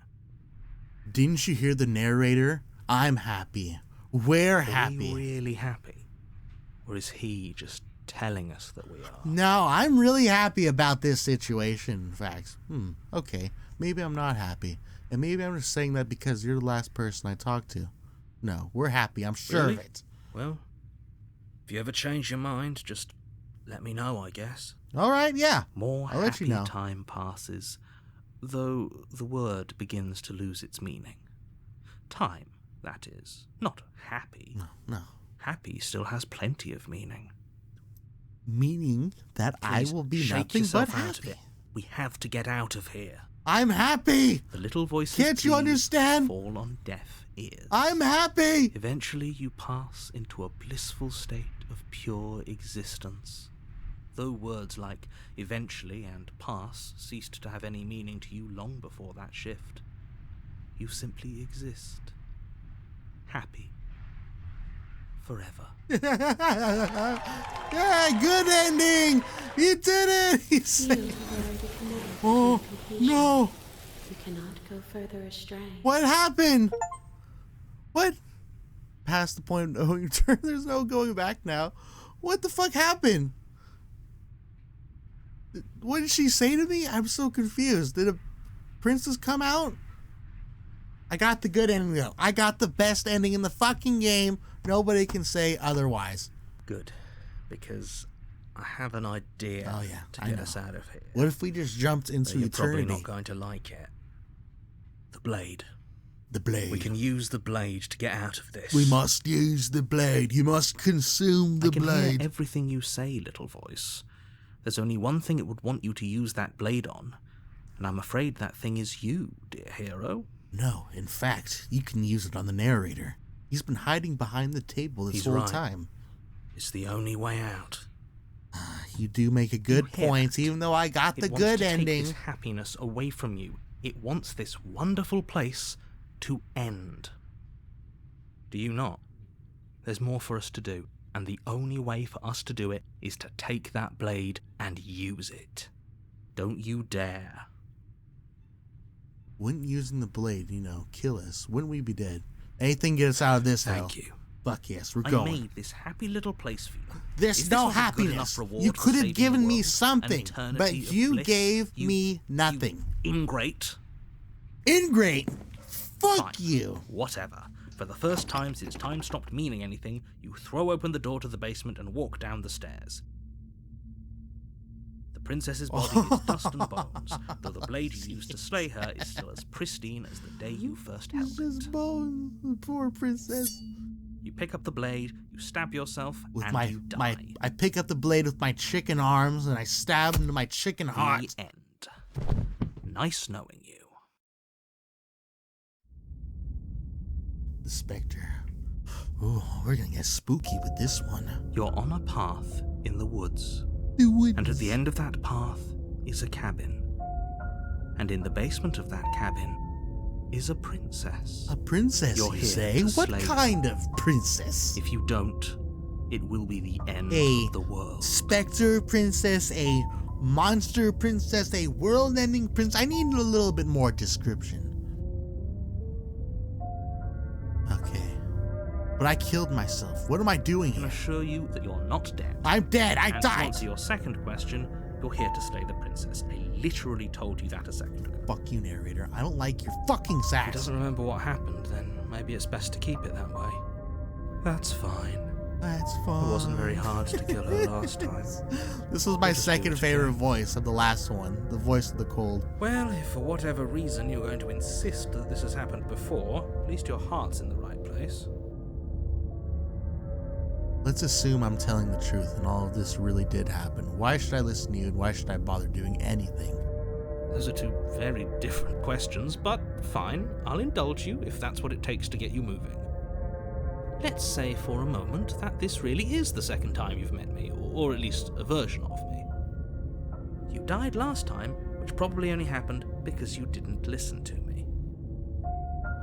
S1: Didn't you hear the narrator? I'm happy. We're happy.
S2: Are we really happy? Or is he just telling us that we are?
S1: No, I'm really happy about this situation, in fact. Okay. Maybe I'm not happy. And maybe I'm just saying that because you're the last person I talked to. No, we're happy. I'm sure
S2: Really?
S1: of it.
S2: Well, if you ever change your mind, just let me know, I guess.
S1: All right, yeah.
S2: More
S1: I'll let you
S2: happy
S1: know.
S2: time passes, though the word begins to lose its meaning. Time, that is. Not happy.
S1: No.
S2: Happy still has plenty of meaning.
S1: Meaning that
S2: Please
S1: I will be
S2: shake
S1: nothing
S2: yourself
S1: but
S2: out of
S1: happy.
S2: it. We have to get out of here.
S1: I'm happy.
S2: The little voices
S1: Can't you
S2: please
S1: understand?
S2: fall on deaf ears.
S1: I'm happy.
S2: Eventually you pass into a blissful state of pure existence. Though words like eventually and pass ceased to have any meaning to you long before that shift, you simply exist. Happy. Forever.
S1: Yeah, good ending. You did it. He
S5: You
S1: said,
S5: have already committed
S1: oh,
S5: completion.
S1: no.
S5: You cannot go further astray.
S1: What happened? What? Past the point of no return. There's no going back now. What the fuck happened? What did she say to me? I'm so confused. Did a princess come out? I got the good ending though. I got the best ending in the fucking game. Nobody can say otherwise.
S2: Good. Because I have an idea
S1: Oh, yeah,
S2: to
S1: I
S2: get
S1: know.
S2: us out of here.
S1: What if we just jumped into
S2: That you're probably
S1: eternity?
S2: not going to like it. The blade.
S1: The blade.
S2: We can use the blade to get out of this.
S1: We must use the blade. You must consume the
S2: I can
S1: blade.
S2: hear everything you say, little voice. There's only one thing it would want you to use that blade on, and I'm afraid that thing is you, dear hero.
S1: No, in fact, you can use it on the narrator. He's been hiding behind the table this
S2: He's
S1: whole
S2: right.
S1: time.
S2: It's the only way out.
S1: You do make a good
S2: You hear
S1: point,
S2: that?
S1: even though I got the
S2: It wants
S1: good
S2: to
S1: ending.
S2: take this happiness away from you. It wants this wonderful place to end. Do you not? There's more for us to do, and the only way for us to do it is to take that blade and use it. Don't you dare.
S1: Wouldn't using the blade, kill us? Wouldn't we be dead? Anything get us out of this hell.
S2: Thank you.
S1: Fuck yes, we're
S2: I
S1: going.
S2: made this happy little place for you.
S1: There's
S2: Is this
S1: no
S2: not a good
S1: happiness.
S2: enough reward
S1: You
S2: for
S1: could
S2: saving
S1: have given
S2: the
S1: me
S2: world? An
S1: something,
S2: eternity
S1: but
S2: of
S1: you
S2: bliss?
S1: gave
S2: You-
S1: me nothing.
S2: You ingrate.
S1: Ingrate. Fuck
S2: Fine.
S1: you.
S2: Whatever. For the first time since time stopped meaning anything, you throw open the door to the basement and walk down the stairs. The princess's body is dust and bones, though the blade you used to slay her is still as pristine as the day you first held
S1: Just
S2: it.
S1: bones, the poor princess.
S2: You pick up the blade, you stab yourself,
S1: With
S2: and you die.
S1: I pick up the blade with my chicken arms and I stab into my chicken heart.
S2: The end. Nice knowing you.
S1: The Specter. Ooh, we're gonna get spooky with this one.
S2: You're on a path in the woods,
S1: The woods.
S2: and at the end of that path is a cabin. And in the basement of that cabin is a princess.
S1: A princess,
S2: You're
S1: you
S2: here
S1: say?
S2: to
S1: What
S2: slay her.
S1: kind of princess?
S2: If you don't, it will be the end
S1: A
S2: of the world.
S1: Specter princess, a monster princess, a world-ending princess. I need a little bit more description. Okay. But I killed myself. What am I doing
S2: I can
S1: here?
S2: assure you that you're not dead.
S1: I'm dead. I
S2: And to
S1: died.
S2: answer your second question, you're here to slay the princess. I literally told you that a second ago.
S1: Fuck you, narrator. I don't like your fucking
S4: If he
S1: sass.
S4: doesn't remember what happened, then maybe it's best to keep it that way. That's fine.
S1: That's fine.
S4: It wasn't very hard to kill her last time.
S1: This was my
S4: We'll just do
S1: second
S4: it
S1: favorite
S4: again.
S1: voice of the last one. The voice of the cold.
S4: Well, if for whatever reason you're going to insist that this has happened before, at least your heart's in the right place.
S1: Let's assume I'm telling the truth and all of this really did happen. Why should I listen to you and why should I bother doing anything?
S2: Those are two very different questions, but fine, I'll indulge you if that's what it takes to get you moving. Let's say for a moment that this really is the second time you've met me, or at least a version of me. You died last time, which probably only happened because you didn't listen to me.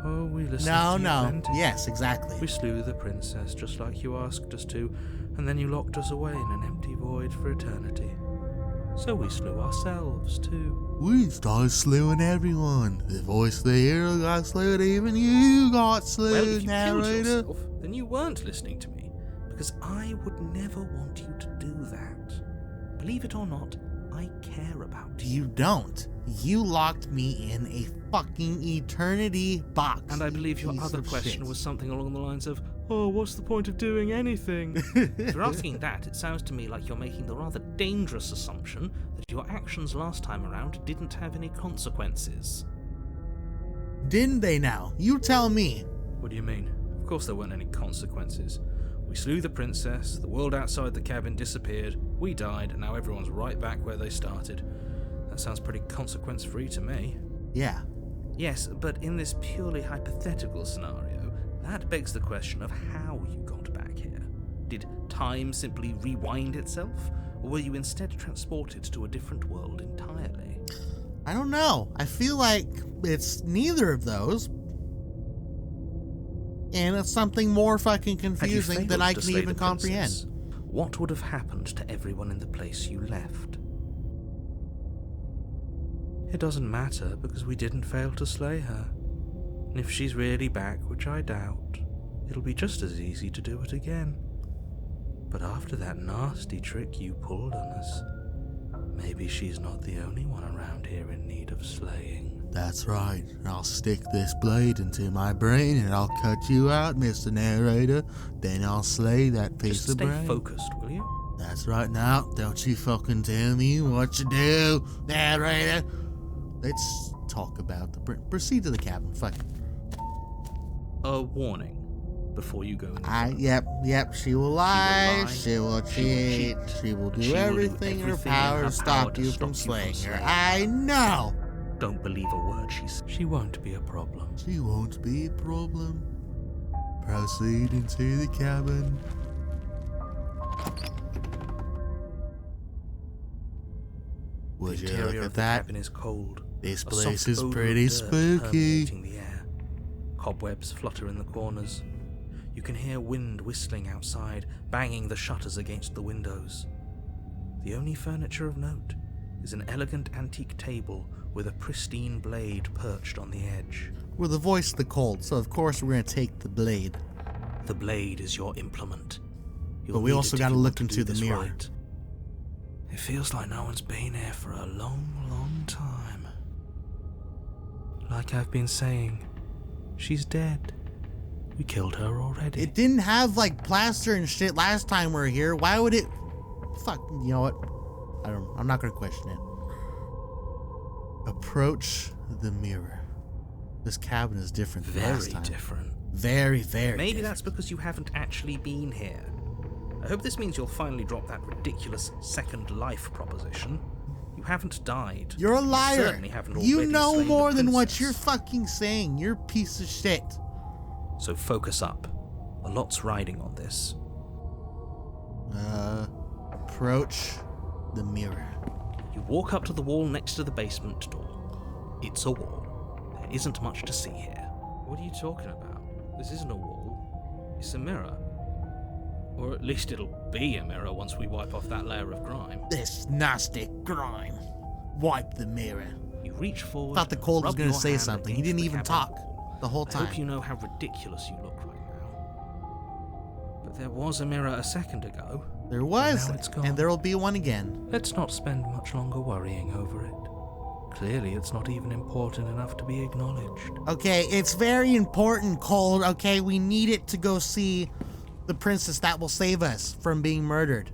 S4: Oh, we listened
S1: No,
S4: to you
S1: no.
S4: plenty.
S1: Yes, exactly.
S4: We slew the princess just like you asked us to, and then you locked us away in an empty void for eternity. So we slew ourselves too.
S1: We started slewing everyone. The voice of the hero got slewed, even you got slewed,
S2: Well, if you killed
S1: narrator.
S2: yourself, then you weren't listening to me, because I would never want you to do that. Believe it or not, I care about you.
S1: You don't. You locked me in a fucking eternity box.
S2: And I
S1: you
S2: believe your
S1: piece
S2: other
S1: of
S2: question
S1: shit.
S2: was something along the lines of, oh, what's the point of doing anything? If you're asking that, it sounds to me like you're making the rather dangerous assumption that your actions last time around didn't have any consequences.
S1: Didn't they now? You tell me.
S4: What do you mean? Of course there weren't any consequences. We slew the princess, the world outside the cabin disappeared, we died, and now everyone's right back where they started. That sounds pretty consequence-free to me.
S1: Yeah.
S2: Yes, but in this purely hypothetical scenario, that begs the question of how you got back here. Did time simply rewind itself, or were you instead transported to a different world entirely?
S1: I don't know. I feel like it's neither of those. And it's something more fucking
S2: Had you
S1: confusing
S2: failed
S1: than I
S2: to
S1: can
S2: slay
S1: even
S2: the
S1: comprehend.
S2: princess, what would have happened to everyone in the place you left?
S4: It doesn't matter, because we didn't fail to slay her. And if she's really back, which I doubt, it'll be just as easy to do it again. But after that nasty trick you pulled on us, maybe she's not the only one around here in need of slaying.
S1: That's right. I'll stick this blade into my brain and I'll cut you out, Mr. Narrator. Then I'll slay that piece
S2: Just
S1: of
S2: stay
S1: brain.
S2: focused, will you?
S1: That's right. Now, don't you fucking tell me what you do, Narrator. Let's talk about the proceed to the cabin. Fuck it.
S2: A warning before you go in.
S1: Yep. She will lie. She will
S2: she will
S1: cheat.
S2: cheat,
S1: She will
S2: and
S1: do
S2: she will do
S1: everything in her
S2: everything in
S1: power
S2: her
S1: to stop
S2: power to
S1: you
S2: stop
S1: from
S2: you from
S1: slaying her.
S2: slaying.
S1: I know.
S2: Don't believe a word she says.
S4: She won't be a problem.
S1: She won't be a problem. Proceed into the cabin. Would
S4: The
S1: you
S4: interior
S1: look
S4: of
S1: at
S4: the
S1: that?
S4: cabin is cold.
S1: This
S4: A
S1: place
S4: soft
S1: is
S4: odor of
S1: pretty
S4: dirt
S1: spooky.
S4: permeating the air. Cobwebs flutter in the corners. You can hear wind whistling outside, banging the shutters against the windows. The only furniture of note is an elegant antique table with a pristine blade perched on the edge.
S1: We're the voice of the cold, so of course we're gonna take the blade.
S4: The blade is your implement. You'll
S1: But we
S4: need
S1: also
S4: it if
S1: gotta
S4: you
S1: look
S4: want to
S1: into
S4: do
S1: the
S4: this
S1: mirror.
S4: right. It feels like no one's been here for a long, long time. Like I've been saying, she's dead. We killed her already.
S1: It didn't have like plaster and shit last time we were here. Why would it? Fuck, you know what? I'm not gonna question it. Approach the mirror. This cabin is different than last time.
S4: Very different.
S1: Very, very
S2: Maybe
S1: different.
S2: that's because you haven't actually been here. I hope this means you'll finally drop that ridiculous second life proposition. You haven't died.
S1: You're a liar.
S2: You certainly haven't
S1: You
S2: already
S1: know
S2: slain the
S1: more than what
S2: princess.
S1: you're fucking saying. You're a piece of shit.
S2: So focus up. A lot's riding on this.
S1: Approach the mirror.
S2: You walk up to the wall next to the basement door. It's a wall. There isn't much to see here.
S4: What are you talking about? This isn't a wall. It's a mirror. Or at least it'll be a mirror once we wipe off that layer of grime.
S1: This nasty grime. Wipe the mirror.
S2: You reach forward.
S1: Thought the cold was
S2: rub
S1: gonna
S2: your
S1: say
S2: hand
S1: something. He
S2: against
S1: didn't
S2: the
S1: even
S2: cabin
S1: talk
S2: wall.
S1: the whole
S2: I
S1: time.
S2: hope you know how ridiculous you look right now. But there was a mirror a second ago.
S1: There was,
S2: now it's gone.
S1: and there'll be one again.
S4: Let's not spend much longer worrying over it. Clearly, it's not even important enough to be acknowledged.
S1: Okay, it's very important, Cold. Okay, we need it to go see the princess that will save us from being murdered.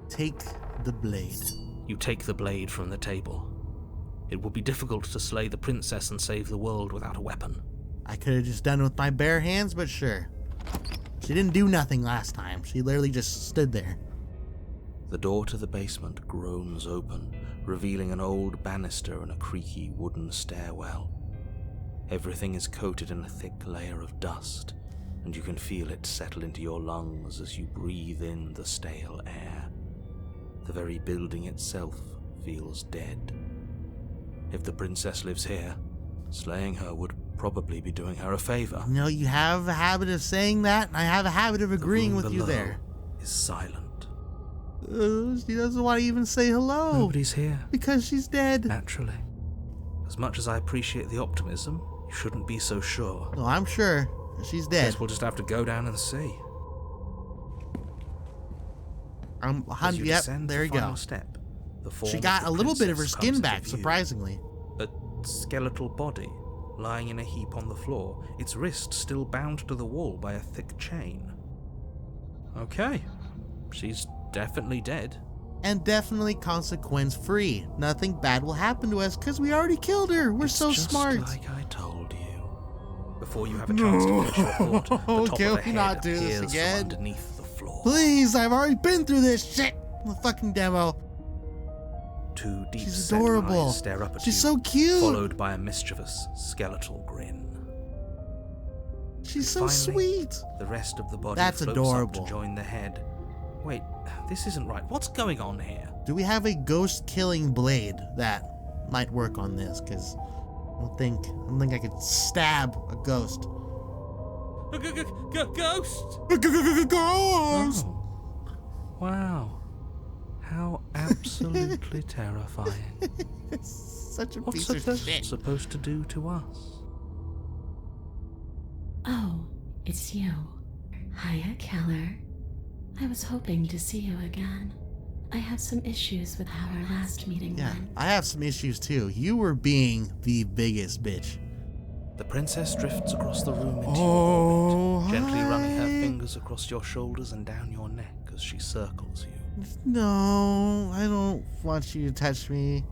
S1: Take the blade.
S2: You take the blade from the table. It will be difficult to slay the princess and save the world without a weapon.
S1: I could have just done it with my bare hands, but sure. She didn't do nothing last time. She literally just stood there.
S2: The door to the basement groans open, revealing an old banister and a creaky wooden stairwell. Everything is coated in a thick layer of dust, and you can feel it settle into your lungs as you breathe in the stale air. The very building itself feels dead. If the princess lives here, slaying her would probably be doing her a favor.
S1: You know, you have a habit of saying that, and I have a habit of agreeing with you there.
S2: Is silent.
S1: She doesn't want to even say hello.
S2: Nobody's here.
S1: Because she's dead.
S2: Naturally. As much as I appreciate the optimism, you shouldn't be so sure.
S1: No, I'm sure. She's dead.
S2: Guess we'll just have to go down and see.
S1: I'm
S2: As you
S1: yep,
S2: descend
S1: there
S2: the
S1: you go.
S2: final step, the form
S1: She
S2: of
S1: got
S2: the
S1: a little bit of her
S2: princess
S1: skin
S2: comes
S1: back,
S2: into view.
S1: surprisingly.
S2: A skeletal body, lying in a heap on the floor, its wrist still bound to the wall by a thick chain. Okay, she's definitely dead.
S1: And definitely consequence free. Nothing bad will happen to us because we already killed her. We're
S2: It's
S1: so
S2: just
S1: smart.
S2: like I told you. Before you have a chance to finish your thought, the top
S1: Can
S2: of a
S1: we
S2: head
S1: not do this
S2: appears from
S1: again?
S2: underneath the floor.
S1: Please, I've already been through this shit. The fucking demo.
S2: Two deep
S1: She's
S2: set
S1: adorable.
S2: eyes stare up at
S1: She's
S2: you,
S1: so cute.
S2: followed by a mischievous skeletal grin.
S1: She's so
S2: Finally,
S1: sweet.
S2: The rest of the body
S1: That's
S2: floats
S1: adorable.
S2: up to join the head. Wait, this isn't right. What's going on here?
S1: Do we have a ghost killing blade that might work on this? Because I don't think I could stab a ghost.
S2: Ghost!
S1: Ghost!
S4: Oh. Wow. How absolutely terrifying.
S1: Such a
S4: What's
S1: piece
S4: a
S1: of
S4: ghost
S1: shit.
S4: supposed to do to us?
S5: Oh, it's you. Hiya, Keller. I was hoping to see you again. I have some issues with how our last meeting
S1: Yeah,
S5: went.
S1: I have some issues too. You were being the biggest bitch.
S2: The princess drifts across the room into
S1: Oh,
S2: your orbit, gently running her
S1: hi.
S2: fingers across your shoulders and down your neck as she circles you.
S1: No, I don't want you to touch me.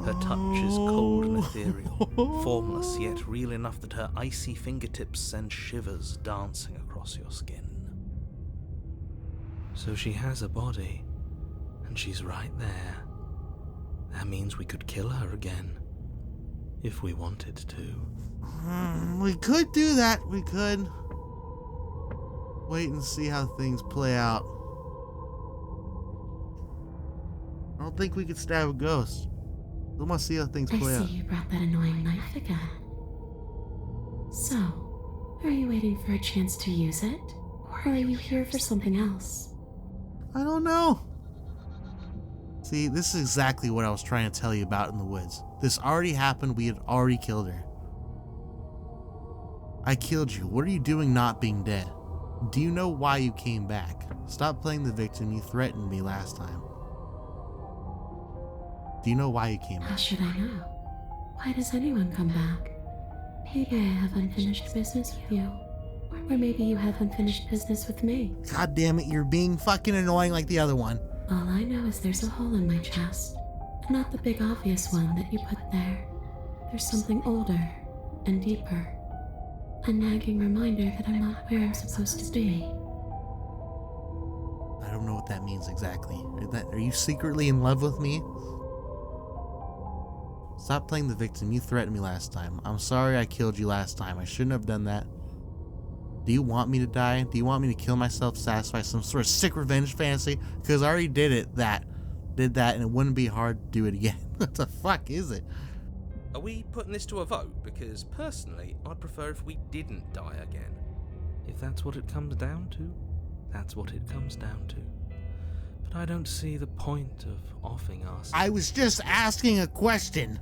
S2: Her touch is cold and
S1: Oh.
S2: ethereal, formless yet real enough that her icy fingertips send shivers dancing across your skin. So she has a body, and she's right there. That means we could kill her again, if we wanted to.
S1: We could do that. We could. Wait and see how things play out. I don't think we could stab a ghost. I want to see how things
S5: I
S1: play
S5: see
S1: out.
S5: you brought that annoying knife again. So, are you waiting for a chance to use it? Or are you here for something else?
S1: I don't know. See, this is exactly what I was trying to tell you about in the woods. This already happened. We had already killed her. I killed you. What are you doing not being dead? Do you know why you came back? Stop playing the victim. You threatened me last time. Do you know why you came
S5: How
S1: back?
S5: should I know? Why does anyone come back? Maybe I have unfinished business with you. Or maybe you have unfinished business with me.
S1: God damn it, you're being fucking annoying like the other one.
S5: All I know is there's a hole in my chest. Not the big obvious one that you put there. There's something older and deeper. A nagging reminder that I'm not where I'm supposed to be.
S1: I don't know what that means exactly. Are you secretly in love with me? Stop playing the victim. You threatened me last time. I'm sorry I killed you last time. I shouldn't have done that. Do you want me to die? Do you want me to kill myself to satisfy some sort of sick revenge fantasy? Because I already did that, and it wouldn't be hard to do it again. What the fuck is it?
S4: Are we putting this to a vote? Because personally, I'd prefer if we didn't die again. If that's what it comes down to, that's what it comes down to. But I don't see the point of offing us.
S1: I was just asking a question.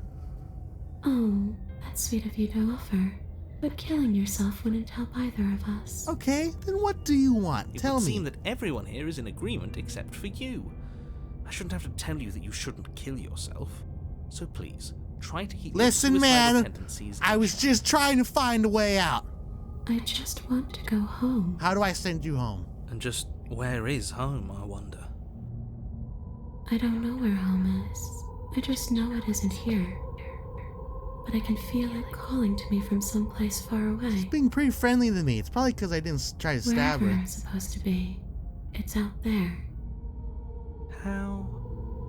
S5: Oh, that's sweet of you to offer. But killing yourself wouldn't help either of us.
S1: Okay, then what do you want?
S2: It
S1: Tell
S2: would
S1: me.
S2: seem that everyone here is in agreement except for you. I shouldn't have to tell you that you shouldn't kill yourself. So please, try to keep
S1: Listen,
S2: your suicidal
S1: man,
S2: tendencies
S1: I
S2: in
S1: was
S2: check.
S1: just trying to find a way out.
S5: I just want to go home.
S1: How do I send you home?
S4: And just where is home, I wonder?
S5: I don't know where home is. I just know it isn't here. But I can feel it calling to me from someplace far away.
S1: She's being pretty friendly to me. It's probably because I didn't try to stab
S5: Wherever
S1: her.
S5: I'm supposed to be. It's out there.
S4: How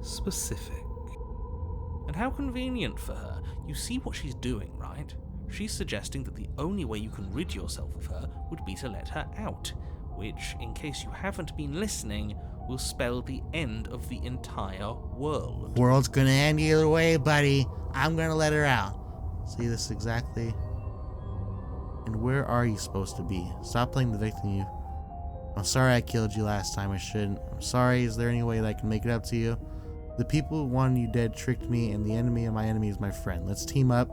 S4: specific.
S2: And how convenient for her. You see what she's doing, right? She's suggesting that the only way you can rid yourself of her would be to let her out, which, in case you haven't been listening, will spell the end of the entire world.
S1: World's gonna end either way, buddy. I'm gonna let her out. See this exactly? And where are you supposed to be? Stop playing the victim, you. I'm sorry I killed you last time. I shouldn't. I'm sorry. Is there any way that I can make it up to you? The people who wanted you dead tricked me, and the enemy of my enemy is my friend. Let's team up.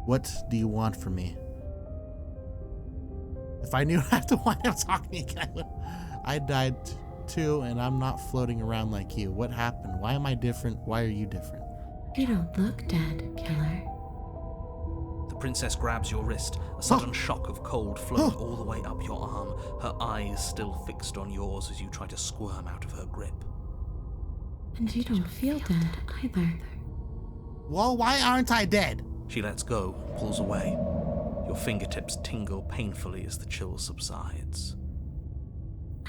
S1: What do you want from me? If I knew I have to wind up talking again, I died too, and I'm not floating around like you. What happened? Why am I different? Why are you different?
S5: You don't look dead, killer.
S2: The princess grabs your wrist. A sudden shock of cold flows all the way up your arm, her eyes still fixed on yours as you try to squirm out of her grip.
S5: And you don't feel dead either.
S1: Well, why aren't I dead?
S2: She lets go and pulls away. Your fingertips tingle painfully as the chill subsides.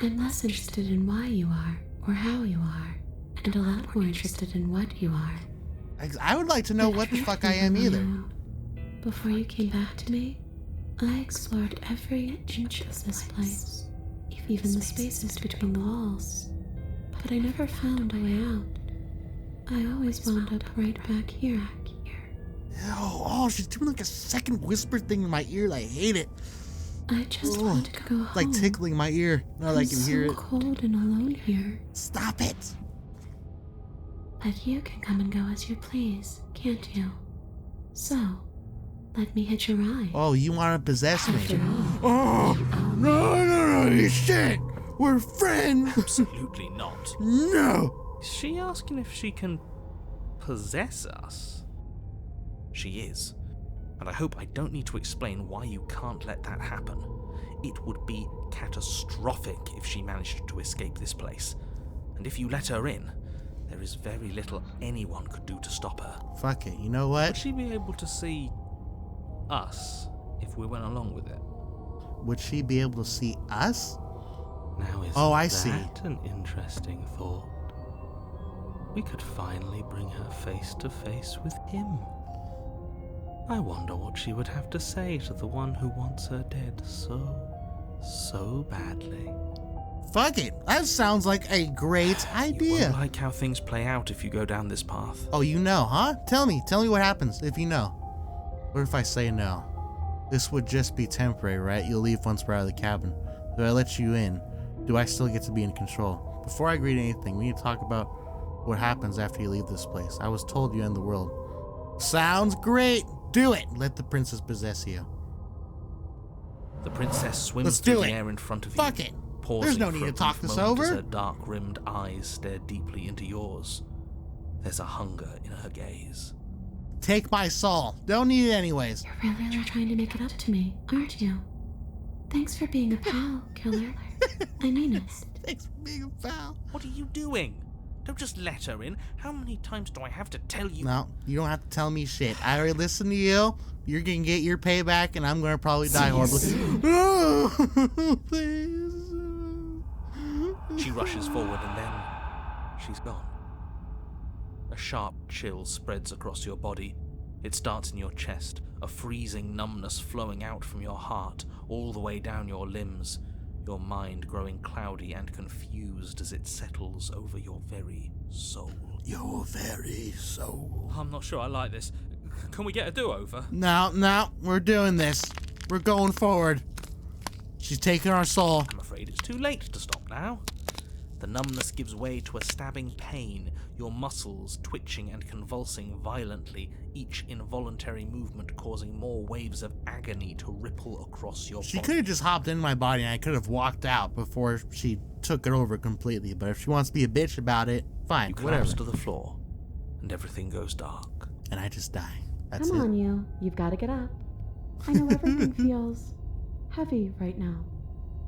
S5: I'm less interested in why you are, or how you are, and a lot more interested in what you are.
S1: I would like to know what the fuck I am either.
S5: Before you came back to me, I explored every inch of this place, even the spaces between the walls. But I never found a way out. I always wound up right back here.
S1: Oh, she's doing like a second whisper thing in my ear. I hate it.
S5: I just want to go home.
S1: It's like tickling my ear. Now that I can hear
S5: I'm
S1: it.
S5: so cold and alone here.
S1: Stop it.
S5: But you can come and go as you please, can't you? So, let me hitch a ride.
S1: Oh, you want to possess me?
S5: After all,
S1: Oh, no, you shit. We're friends.
S2: Absolutely not.
S1: No.
S2: Is she asking if she can possess us? She is. And I hope I don't need to explain why you can't let that happen. It would be catastrophic if she managed to escape this place. And if you let her in, there is very little anyone could do to stop her.
S1: Fuck it. You know
S2: Would
S1: what?
S2: she be able to see us if we went along with it?
S1: Would she be able to see us?
S4: Now is
S1: Oh, I
S4: that
S1: see.
S4: an interesting thought? We could finally bring her face to face with him. I wonder what she would have to say to the one who wants her dead so badly.
S1: Fuck it. That sounds like a great
S2: You
S1: idea.
S2: won't like how things play out if you go down this path.
S1: Oh, you know, huh? Tell me what happens if you know. What if I say no? This would just be temporary, right? You'll leave once we're out of the cabin. Do I let you in? Do I still get to be in control? Before I agree to anything, we need to talk about what happens after you leave this place. I was told you end the world. Sounds great. Do it. Let the princess possess you.
S2: The princess swims
S1: Let's
S2: through
S1: do
S2: the
S1: it.
S2: air in front of
S1: Fuck
S2: you.
S1: it.
S2: Pausing
S1: There's no
S2: for
S1: need
S2: a
S1: to talk
S2: brief
S1: this
S2: moment as
S1: over.
S2: her dark-rimmed eyes stare deeply into yours. There's a hunger in her gaze.
S1: Take my soul. Don't need it anyways.
S5: you're really trying to make it up to me, aren't you? Thanks for being a pal, killer. I mean it.
S1: Thanks for being a pal.
S2: What are you doing? Don't just let her in. How many times do I have to tell you?
S1: No, you don't have to tell me shit. I already listened to you. You're gonna get your payback, and I'm gonna probably die horribly. Please.
S4: She rushes forward and then she's gone. A sharp chill spreads across your body. It starts in your chest, a freezing numbness flowing out from your heart all the way down your limbs, your mind growing cloudy and confused as it settles over your very soul.
S1: Your very soul.
S4: I'm not sure I like this. Can we get a do-over?
S1: No, we're doing this. We're going forward. She's taking our soul.
S2: I'm afraid it's too late to stop now. The numbness gives way to a stabbing pain, your muscles twitching and convulsing violently, each involuntary movement causing more waves of agony to ripple across your
S1: She
S2: body.
S1: could have just hopped in my body and I could have walked out before she took it over completely. But if she wants to be a bitch about it, fine,
S2: You
S1: whatever.
S2: collapse to the floor, and everything goes dark.
S1: And I just die. That's
S5: Come
S1: it.
S5: on, you. You've got to get up. I know everything feels heavy right now,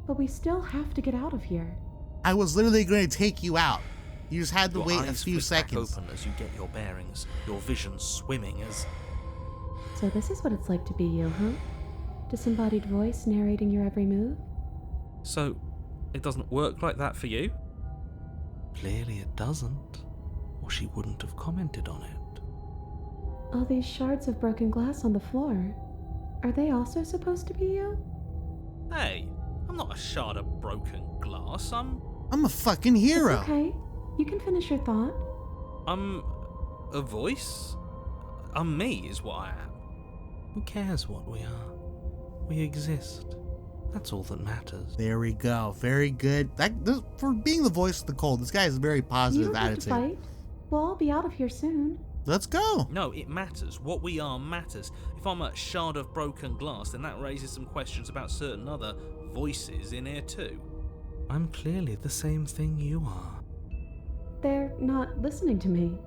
S5: but we still have to get out of here.
S1: I was literally going to take you out. You just had to
S2: Your
S1: wait a
S2: eyes
S1: few
S2: flick back
S1: seconds.
S2: open as you get your bearings, your vision swimming as...
S5: So this is what it's like to be you, huh? Disembodied voice narrating your every move?
S4: So, it doesn't work like that for you?
S2: Clearly it doesn't, or she wouldn't have commented on it.
S5: All these shards of broken glass on the floor. Are they also supposed to be you?
S2: Hey, I'm not a shard of broken glass, I'm
S1: I'm a fucking hero.
S5: It's okay. You can finish your thought.
S2: a voice? I'm me is what I am. Who cares what we are? We exist. That's all that matters.
S1: There we go. Very good. For being the voice of the cold, this guy has a very
S5: You
S1: positive
S5: don't have to
S1: attitude.
S5: fight. We'll all be out of here soon.
S1: Let's go.
S2: No, it matters. What we are matters. If I'm a shard of broken glass, then that raises some questions about certain other voices in here too. I'm clearly the same thing you are.
S5: They're not listening to me.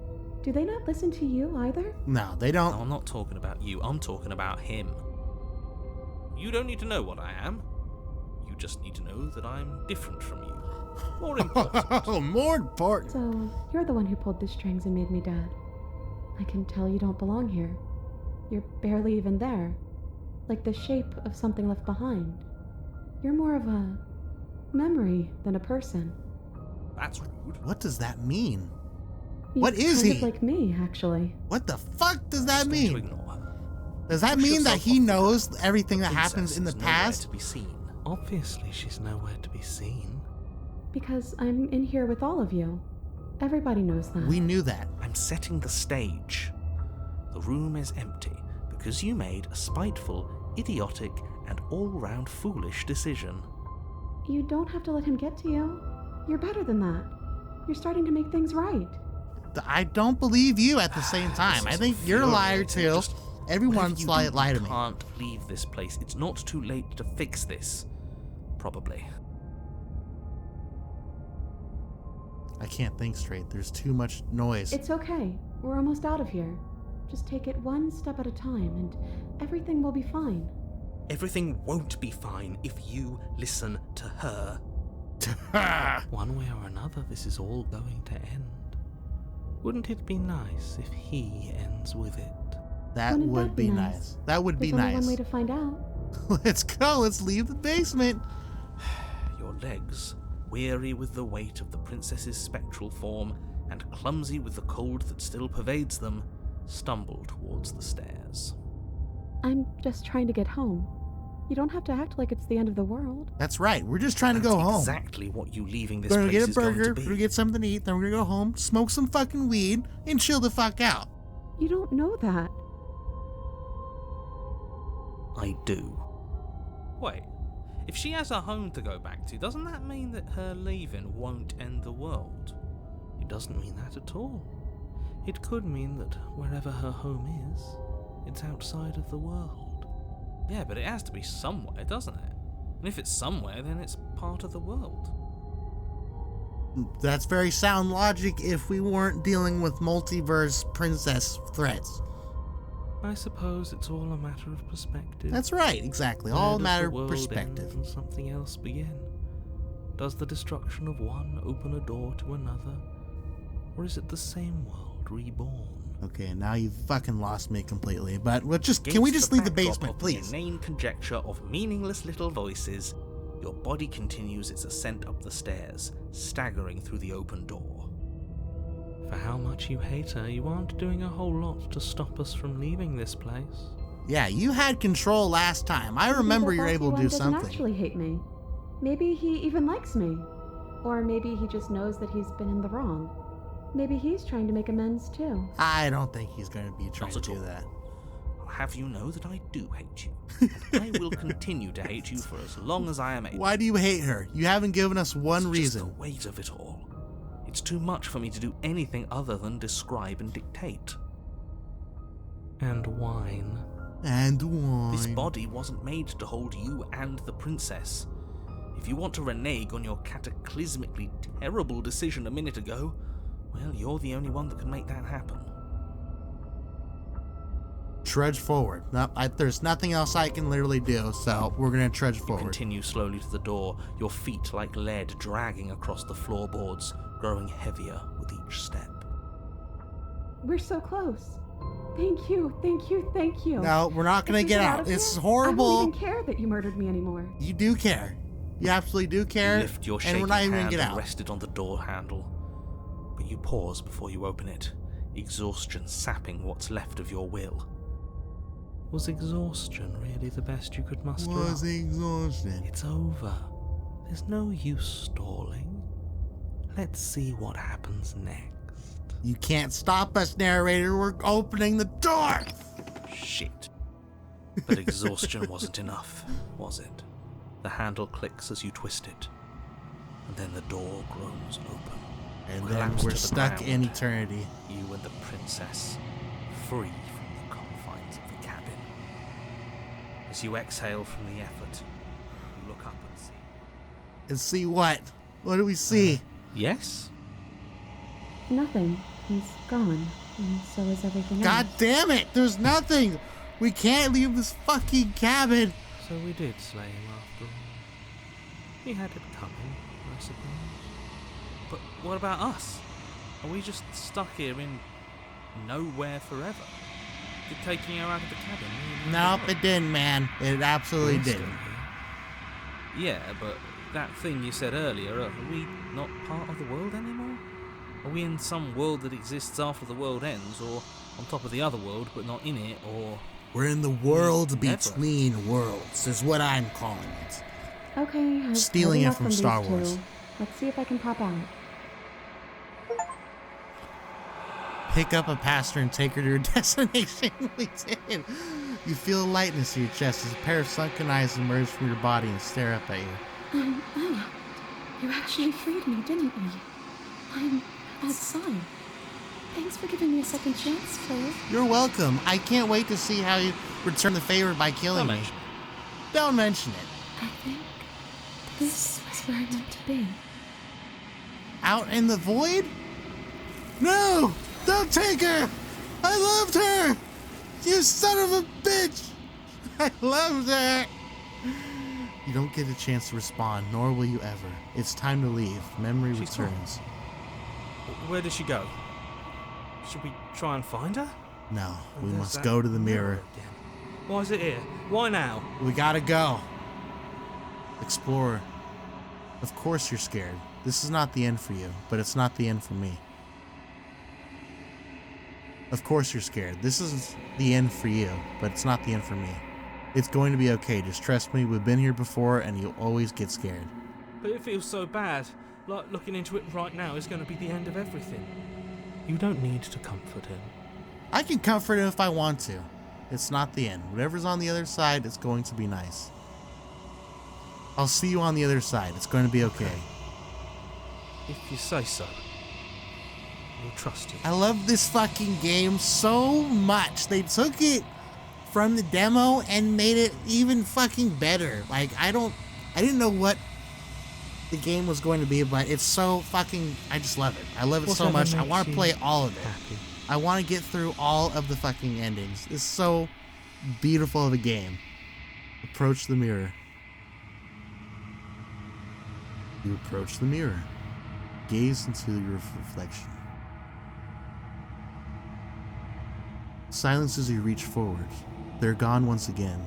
S5: Do they not listen to you either?
S1: No, they
S2: No,
S1: don't.
S2: I'm not talking about you, I'm talking about him. You don't need to know what I am. You just need to know that I'm different from you. More important.
S1: Oh, more important.
S5: So, you're the one who pulled the strings and made me dead. I can tell you don't belong here. You're barely even there. Like the shape of something left behind. You're more of a memory than a person.
S2: That's rude.
S1: What does that mean?
S5: He's
S1: What is
S5: kind
S1: he?
S5: of like me, actually.
S1: What the fuck does that
S2: Just going to
S1: mean?
S2: ignore her.
S1: Does that
S2: Push
S1: mean that
S2: yourself
S1: he
S2: off the
S1: knows everything that
S2: Princess
S1: happens in the
S2: is nowhere
S1: past?
S2: to be seen. Obviously, she's nowhere to be seen.
S5: Because I'm in here with all of you. Everybody knows that.
S1: We knew that.
S2: I'm setting the stage. The room is empty because you made a spiteful, idiotic, and all-round foolish decision.
S5: You don't have to let him get to you. You're better than that. You're starting to make things right.
S1: I don't believe you at the same time.
S2: This
S1: I
S2: is
S1: think you're a liar
S2: infuriating.
S1: too.
S2: Just
S1: Everyone's
S2: whatever you do,
S1: lie to
S2: you
S1: me.
S2: can't leave this place. It's not too late to fix this. Probably.
S1: I can't think straight. There's too much noise.
S5: It's okay. We're almost out of here. Just take it one step at a time and everything will be fine.
S2: Everything won't be fine if you listen to her. One way or another, this is all going to end. Wouldn't it be nice if he ends with it?
S1: That
S5: Wouldn't
S1: would
S5: that
S1: be
S5: be
S1: nice.
S5: nice?
S1: That would be
S5: There's only
S1: nice.
S5: one way to find out.
S1: Let's go. Let's leave the basement.
S2: Your legs, weary with the weight of the princess's spectral form and clumsy with the cold that still pervades them, stumble towards the stairs.
S5: I'm just trying to get home. You don't have to act like it's the end of the world.
S1: That's right. We're just trying to
S2: That's
S1: go home.
S2: exactly what you leaving this
S1: We're gonna
S2: place
S1: get a
S2: is going
S1: burger.
S2: to
S1: We're
S2: be.
S1: gonna get something to eat. Then we're gonna go home, smoke some fucking weed, and chill the fuck out.
S5: You don't know that.
S2: I do. Wait, if she has a home to go back to, doesn't that mean that her leaving won't end the world? It doesn't mean that at all. It could mean that wherever her home is, it's outside of the world. Yeah, but it has to be somewhere, doesn't it? And if it's somewhere, then it's part of the world.
S1: That's very sound logic if we weren't dealing with multiverse princess threats.
S4: I suppose it's all a matter of perspective.
S1: That's right, exactly.
S4: Where
S1: All
S4: does
S1: matter
S4: the
S1: of
S4: world
S1: perspective.
S4: end and something else begin? Does the destruction of one open a door to another? Or is it the same world reborn?
S1: Okay, now you've fucking lost me completely. But can we just leave the basement, please?
S2: The inane conjecture of meaningless little voices, your body continues its ascent up the stairs, staggering through the open door.
S4: For how much you hate her, you aren't doing a whole lot to stop us from leaving this place.
S1: Yeah, you had control last time. I remember you're able to do
S6: doesn't
S1: something.
S6: actually hate me. Maybe he even likes me. Or maybe he just knows that he's been in the wrong. Maybe he's trying to make amends too.
S1: I don't think he's going to be trying to
S2: Not at
S1: do
S2: all.
S1: that.
S2: I'll have you know that I do hate you, and I will continue to hate you for as long as I am able.
S1: Why do you hate her? You haven't given us one
S2: It's
S1: reason.
S2: just the weight of it all. It's too much for me to do anything other than describe and dictate.
S4: And wine.
S1: And wine.
S2: This body wasn't made to hold you and the princess. If you want to renege on your cataclysmically terrible decision a minute ago, well, you're the only one that can make that happen.
S1: Trudge forward. No, there's nothing else I can literally do, so we're going to trudge
S2: You
S1: forward.
S2: continue slowly to the door, your feet like lead dragging across the floorboards, growing heavier with each step.
S6: We're so close. Thank you, thank you, thank you.
S1: No, we're not going
S6: If
S1: to
S6: we
S1: get
S6: out
S1: out.
S6: of
S1: It's
S6: here,
S1: horrible.
S6: I don't even care that you murdered me anymore.
S1: You do care. You absolutely do care.
S2: You lift your
S1: and
S2: shaking
S1: we're not even going
S2: hand
S1: to get
S2: and
S1: out.
S2: rest it on the door handle. But you pause before you open it, exhaustion sapping what's left of your will.
S4: Was exhaustion really the best you could muster
S1: Was
S4: up?
S1: exhausted.
S4: It's over. There's no use stalling. Let's see what happens next.
S1: You can't stop us, narrator. We're opening the door.
S2: Shit. But exhaustion wasn't enough, was it? The handle clicks as you twist it, and then the door groans open.
S1: And then
S2: Collapse
S1: we're
S2: to the
S1: stuck
S2: ground.
S1: in eternity.
S2: You and the princess, free from the confines of the cabin. As you exhale from the effort, you look up and see.
S1: And see what? What do we see?
S2: Yes?
S6: Nothing. He's gone. And so is everything
S1: God
S6: else.
S1: damn it! There's nothing! We can't leave this fucking cabin!
S4: So we did slay him after all. We had it coming, I suppose.
S2: But what about us? Are we just stuck here in nowhere forever? Did taking her out of the cabin really
S1: Nope,
S2: work?
S1: it didn't, man. It absolutely
S4: We're still
S1: didn't.
S4: here.
S2: Yeah, but that thing you said earlier, are we not part of the world anymore? Are we in some world that exists after the world ends, or on top of the other world but not in it, or...
S1: We're in the world
S2: Never.
S1: between worlds, is what I'm calling it.
S6: Okay, I've
S1: Stealing
S6: heard
S1: it
S6: enough
S1: from
S6: these
S1: Star
S6: two.
S1: Wars.
S6: Let's see if I can pop out.
S1: Pick up a passenger and take her to her destination. We did. You feel a lightness in your chest as a pair of sunken eyes emerge from your body and stare up at you.
S6: Ella, you actually freed me, didn't you? I'm outside. Thanks for giving me a second chance, Claire.
S1: You're welcome. I can't wait to see how you return the favor by killing
S2: Don't
S1: me.
S2: mention
S1: Don't mention it.
S6: I think this is where I want to be.
S1: Out in the void? No! Don't take her! I loved her! You son of a bitch! I loved her! You don't get a chance to respond, nor will you ever. It's time to leave. Memory
S2: She's
S1: returns.
S2: Where did she go? Should we try and find her?
S1: No, we
S2: There's
S1: must
S2: that
S1: go to the mirror.
S2: again. Why is it here? Why now?
S1: We gotta go. Explorer. Of course you're scared. This is not the end for you, but it's not the end for me. Of course you're scared. This is the end for you, but it's not the end for me. It's going to be okay. Just trust me. We've been here before, and you'll always get scared.
S2: But it feels so bad. Like looking into it right now is going to be the end of everything.
S4: You don't need to comfort him.
S1: I can comfort him if I want to. It's not the end. Whatever's on the other side, it's going to be nice. I'll see you on the other side. It's going to be okay.
S2: If you say so. We'll trust you.
S1: I love this fucking game so much. They took it from the demo and made it even fucking better. Like, I didn't know what the game was going to be, but it's so fucking, I just love it. I love it so
S4: Whatever
S1: much. I
S4: makes
S1: want to
S4: you
S1: play all of it.
S4: Happy.
S1: I want to get through all of the fucking endings. It's so beautiful of a game. Approach the mirror. You approach the mirror. Gaze into your reflection. Silence as you reach forward. They're gone once again.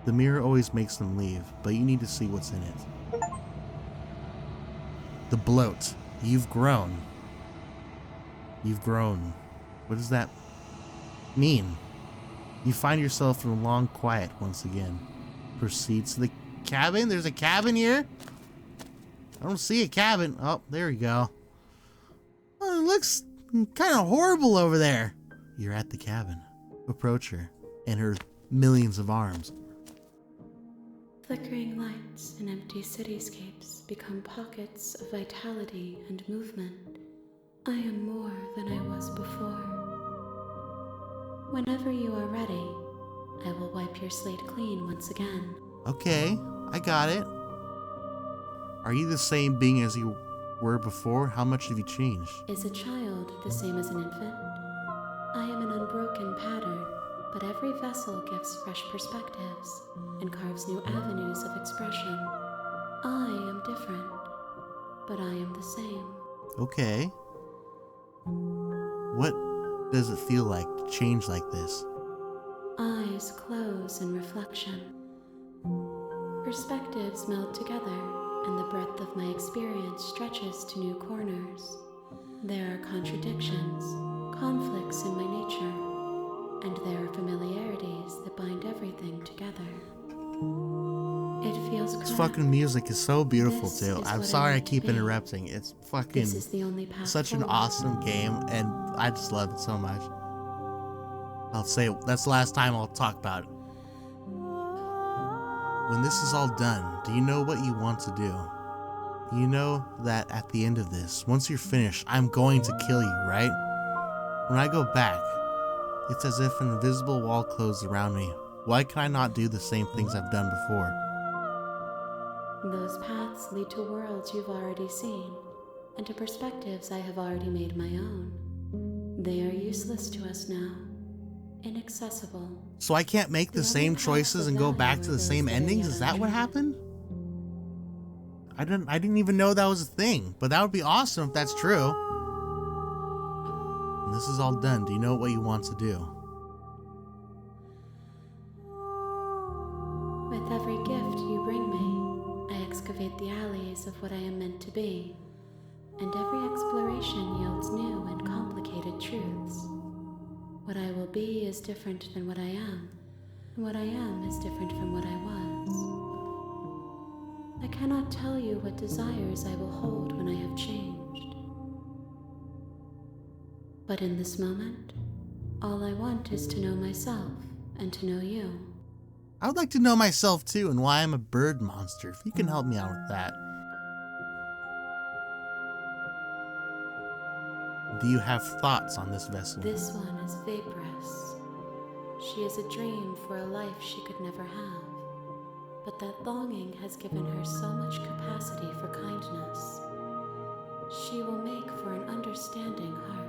S1: The mirror always makes them leave, but you need to see what's in it. The bloat. You've grown. You've grown. What does that mean? You find yourself in a long quiet once again. Proceed to the cabin. There's a cabin here. I don't see a cabin. Oh, there we go. Oh, it looks kind of horrible over there. You're at the cabin. Approach her and her millions of arms.
S5: Flickering lights and empty cityscapes become pockets of vitality and movement. I am more than I was before. Whenever you are ready, I will wipe your slate clean once again.
S1: Okay, I got it. Are you the same being as you were before? How much have you changed?
S5: Is a child the same as an infant? I am an unbroken pattern, but every vessel gives fresh perspectives and carves new avenues of expression. I am different, but I am the same.
S1: Okay. What does it feel like to change like this?
S5: Eyes close in reflection. Perspectives meld together, and the breadth of my experience stretches to new corners. There are contradictions, conflicts in my nature, and there are familiarities that bind everything together. It feels correct.
S1: This fucking music is so beautiful
S5: This
S1: too.
S5: is
S1: I'm
S5: what
S1: sorry
S5: I
S1: I
S5: need to
S1: keep
S5: be.
S1: interrupting. It's fucking
S5: This is the only path
S1: such an
S5: forward.
S1: awesome game, and I just love it so much. I'll say that's the last time I'll talk about it. When this is all done, do you know what you want to do? You know that at the end of this, once you're finished, I'm going to kill you, right? When I go back, it's as if an invisible wall closed around me. Why can I not do the same things I've done before?
S5: Those paths lead to worlds you've already seen, and to perspectives I have already made my own. They are useless to us now, inaccessible.
S1: So I can't make the
S5: The
S1: same
S5: only paths
S1: choices
S5: of
S1: and go
S5: value
S1: back
S5: are
S1: to the
S5: those
S1: same
S5: that are
S1: endings?
S5: yet
S1: Is that what
S5: untried.
S1: happened? I didn't even know that was a thing, but that would be awesome if that's true. When this is all done, do you know what you want to do?
S5: With every gift you bring me, I excavate the alleys of what I am meant to be, and every exploration yields new and complicated truths. What I will be is different than what I am, and what I am is different from what I was. I cannot tell you what desires I will hold when I have changed. But in this moment, all I want is to know myself and to know you.
S1: I would like to know myself too and why I'm a bird monster, if you can help me out with that. Do you have thoughts on this vessel?
S5: This one is vaporous. She is a dream for a life she could never have. But that longing has given her so much capacity for kindness. She will make for an understanding heart.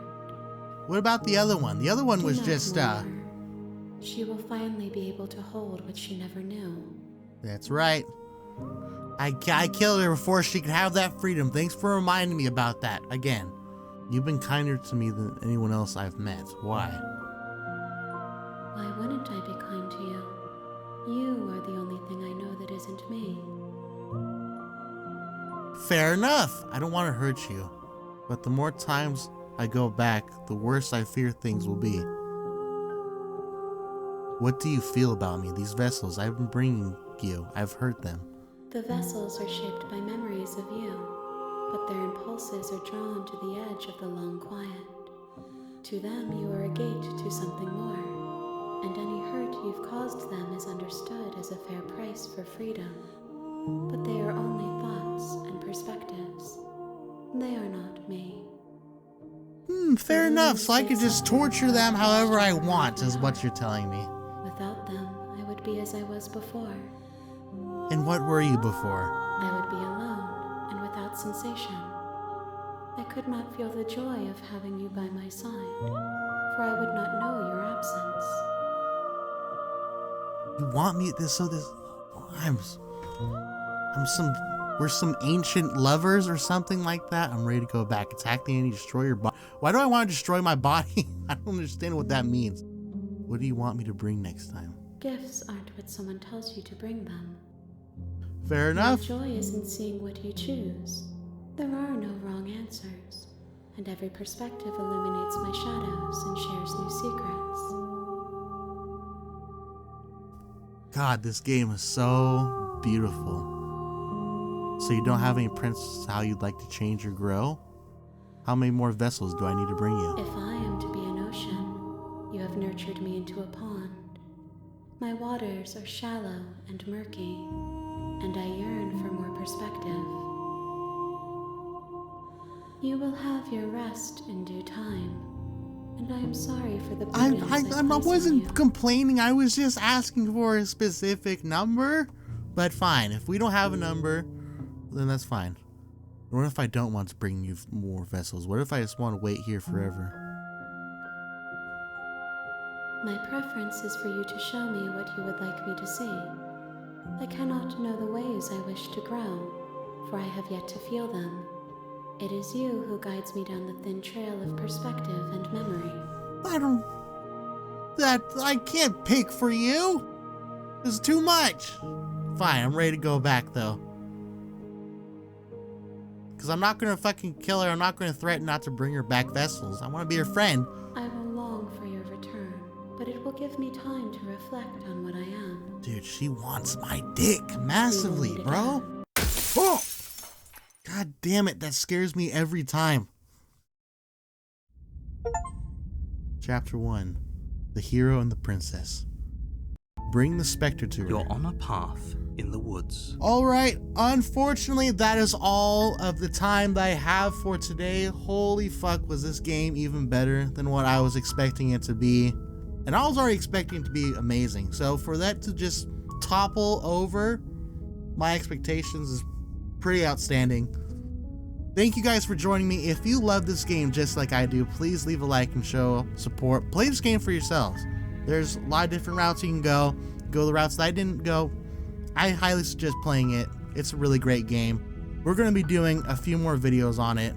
S1: What about the other one? The other one
S5: Do
S1: was
S5: not
S1: just,
S5: mourn her. She will finally be able to hold what she never knew.
S1: That's right. I killed her before she could have that freedom. Thanks for reminding me about that again. You've been kinder to me than anyone else I've met. Why?
S5: Why wouldn't I be kind to you? You are the only thing I know that isn't me.
S1: Fair enough. I don't want to hurt you. But the more times I go back, the worse I fear things will be. What do you feel about me? These vessels I've been bringing you, I've hurt them.
S5: The vessels are shaped by memories of you, but their impulses are drawn to the edge of the long quiet. To them, you are a gate to something more, and any hurt you've caused them is understood as a fair price for freedom. But they are only thoughts and perspectives. They are not me.
S1: Fair enough. So I could just torture them however I want, is what you're telling me.
S5: Without them, I would be as I was before.
S1: And what were you before?
S5: I would be alone and without sensation. I could not feel the joy of having you by my side. for I would not know your absence.
S1: You want me we're some ancient lovers or something like that? I'm ready to go back. Attack the enemy, destroy your body. Why do I want to destroy my body? I don't understand what that means. What do you want me to bring next time?
S5: Gifts aren't what someone tells you to bring them.
S1: Fair enough.
S5: My joy is in seeing what you choose. There are no wrong answers, and every perspective illuminates my shadows and shares new secrets.
S1: God, this game is so beautiful. So you don't have any principles how you'd like to change or grow? How many more vessels do I need to bring you?
S5: If I am to be an ocean, you have nurtured me into a pond. My waters are shallow and murky, and I yearn for more perspective. You will have your rest in due time, and I am sorry for the burdens
S1: I wasn't complaining. I was just asking for a specific number. But fine, if we don't have a number, then that's fine. What if I don't want to bring you more vessels? What if I just want to wait here forever?
S5: My preference is for you to show me what you would like me to see. I cannot know the ways I wish to grow, for I have yet to feel them. It is you who guides me down the thin trail of perspective and memory.
S1: I can't pick for you. It's too much. Fine, I'm ready to go back though. Because I'm not going to fucking kill her. I'm not going to threaten not to bring her back vessels. I want to be her friend.
S5: I will long for your return, but it will give me time to reflect on what I am.
S1: Dude, she wants my dick massively, bro. Oh! God damn it, that scares me every time. Chapter 1. The Hero and the Princess. Bring the Specter to her.
S2: You're on a path in the woods.
S1: Alright, unfortunately that is all of the time that I have for today. Holy fuck, was this game even better than what I was expecting it to be. And I was already expecting it to be amazing. So for that to just topple over my expectations is pretty outstanding. Thank you guys for joining me. If you love this game just like I do, please leave a like and show support. Play this game for yourselves. There's a lot of different routes you can go. Go the routes that I didn't go. I highly suggest playing it. It's a really great game. We're going to be doing a few more videos on it.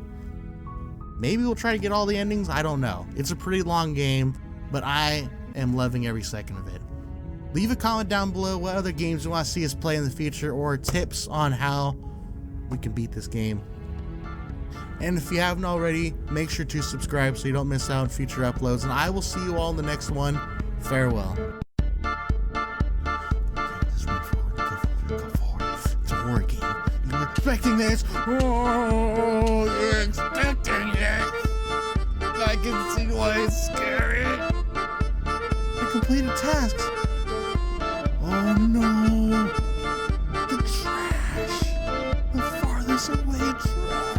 S1: Maybe we'll try to get all the endings. I don't know. It's a pretty long game, but I am loving every second of it. Leave a comment down below what other games you want to see us play in the future or tips on how we can beat this game. And if you haven't already, make sure to subscribe so you don't miss out on future uploads. And I will see you all in the next one. Farewell. Just move forward. Go forward. It's a horror game. You were expecting this. Oh, you're expecting it. I can see why it's scary. I completed tasks. Oh no. The trash. The farthest away trash.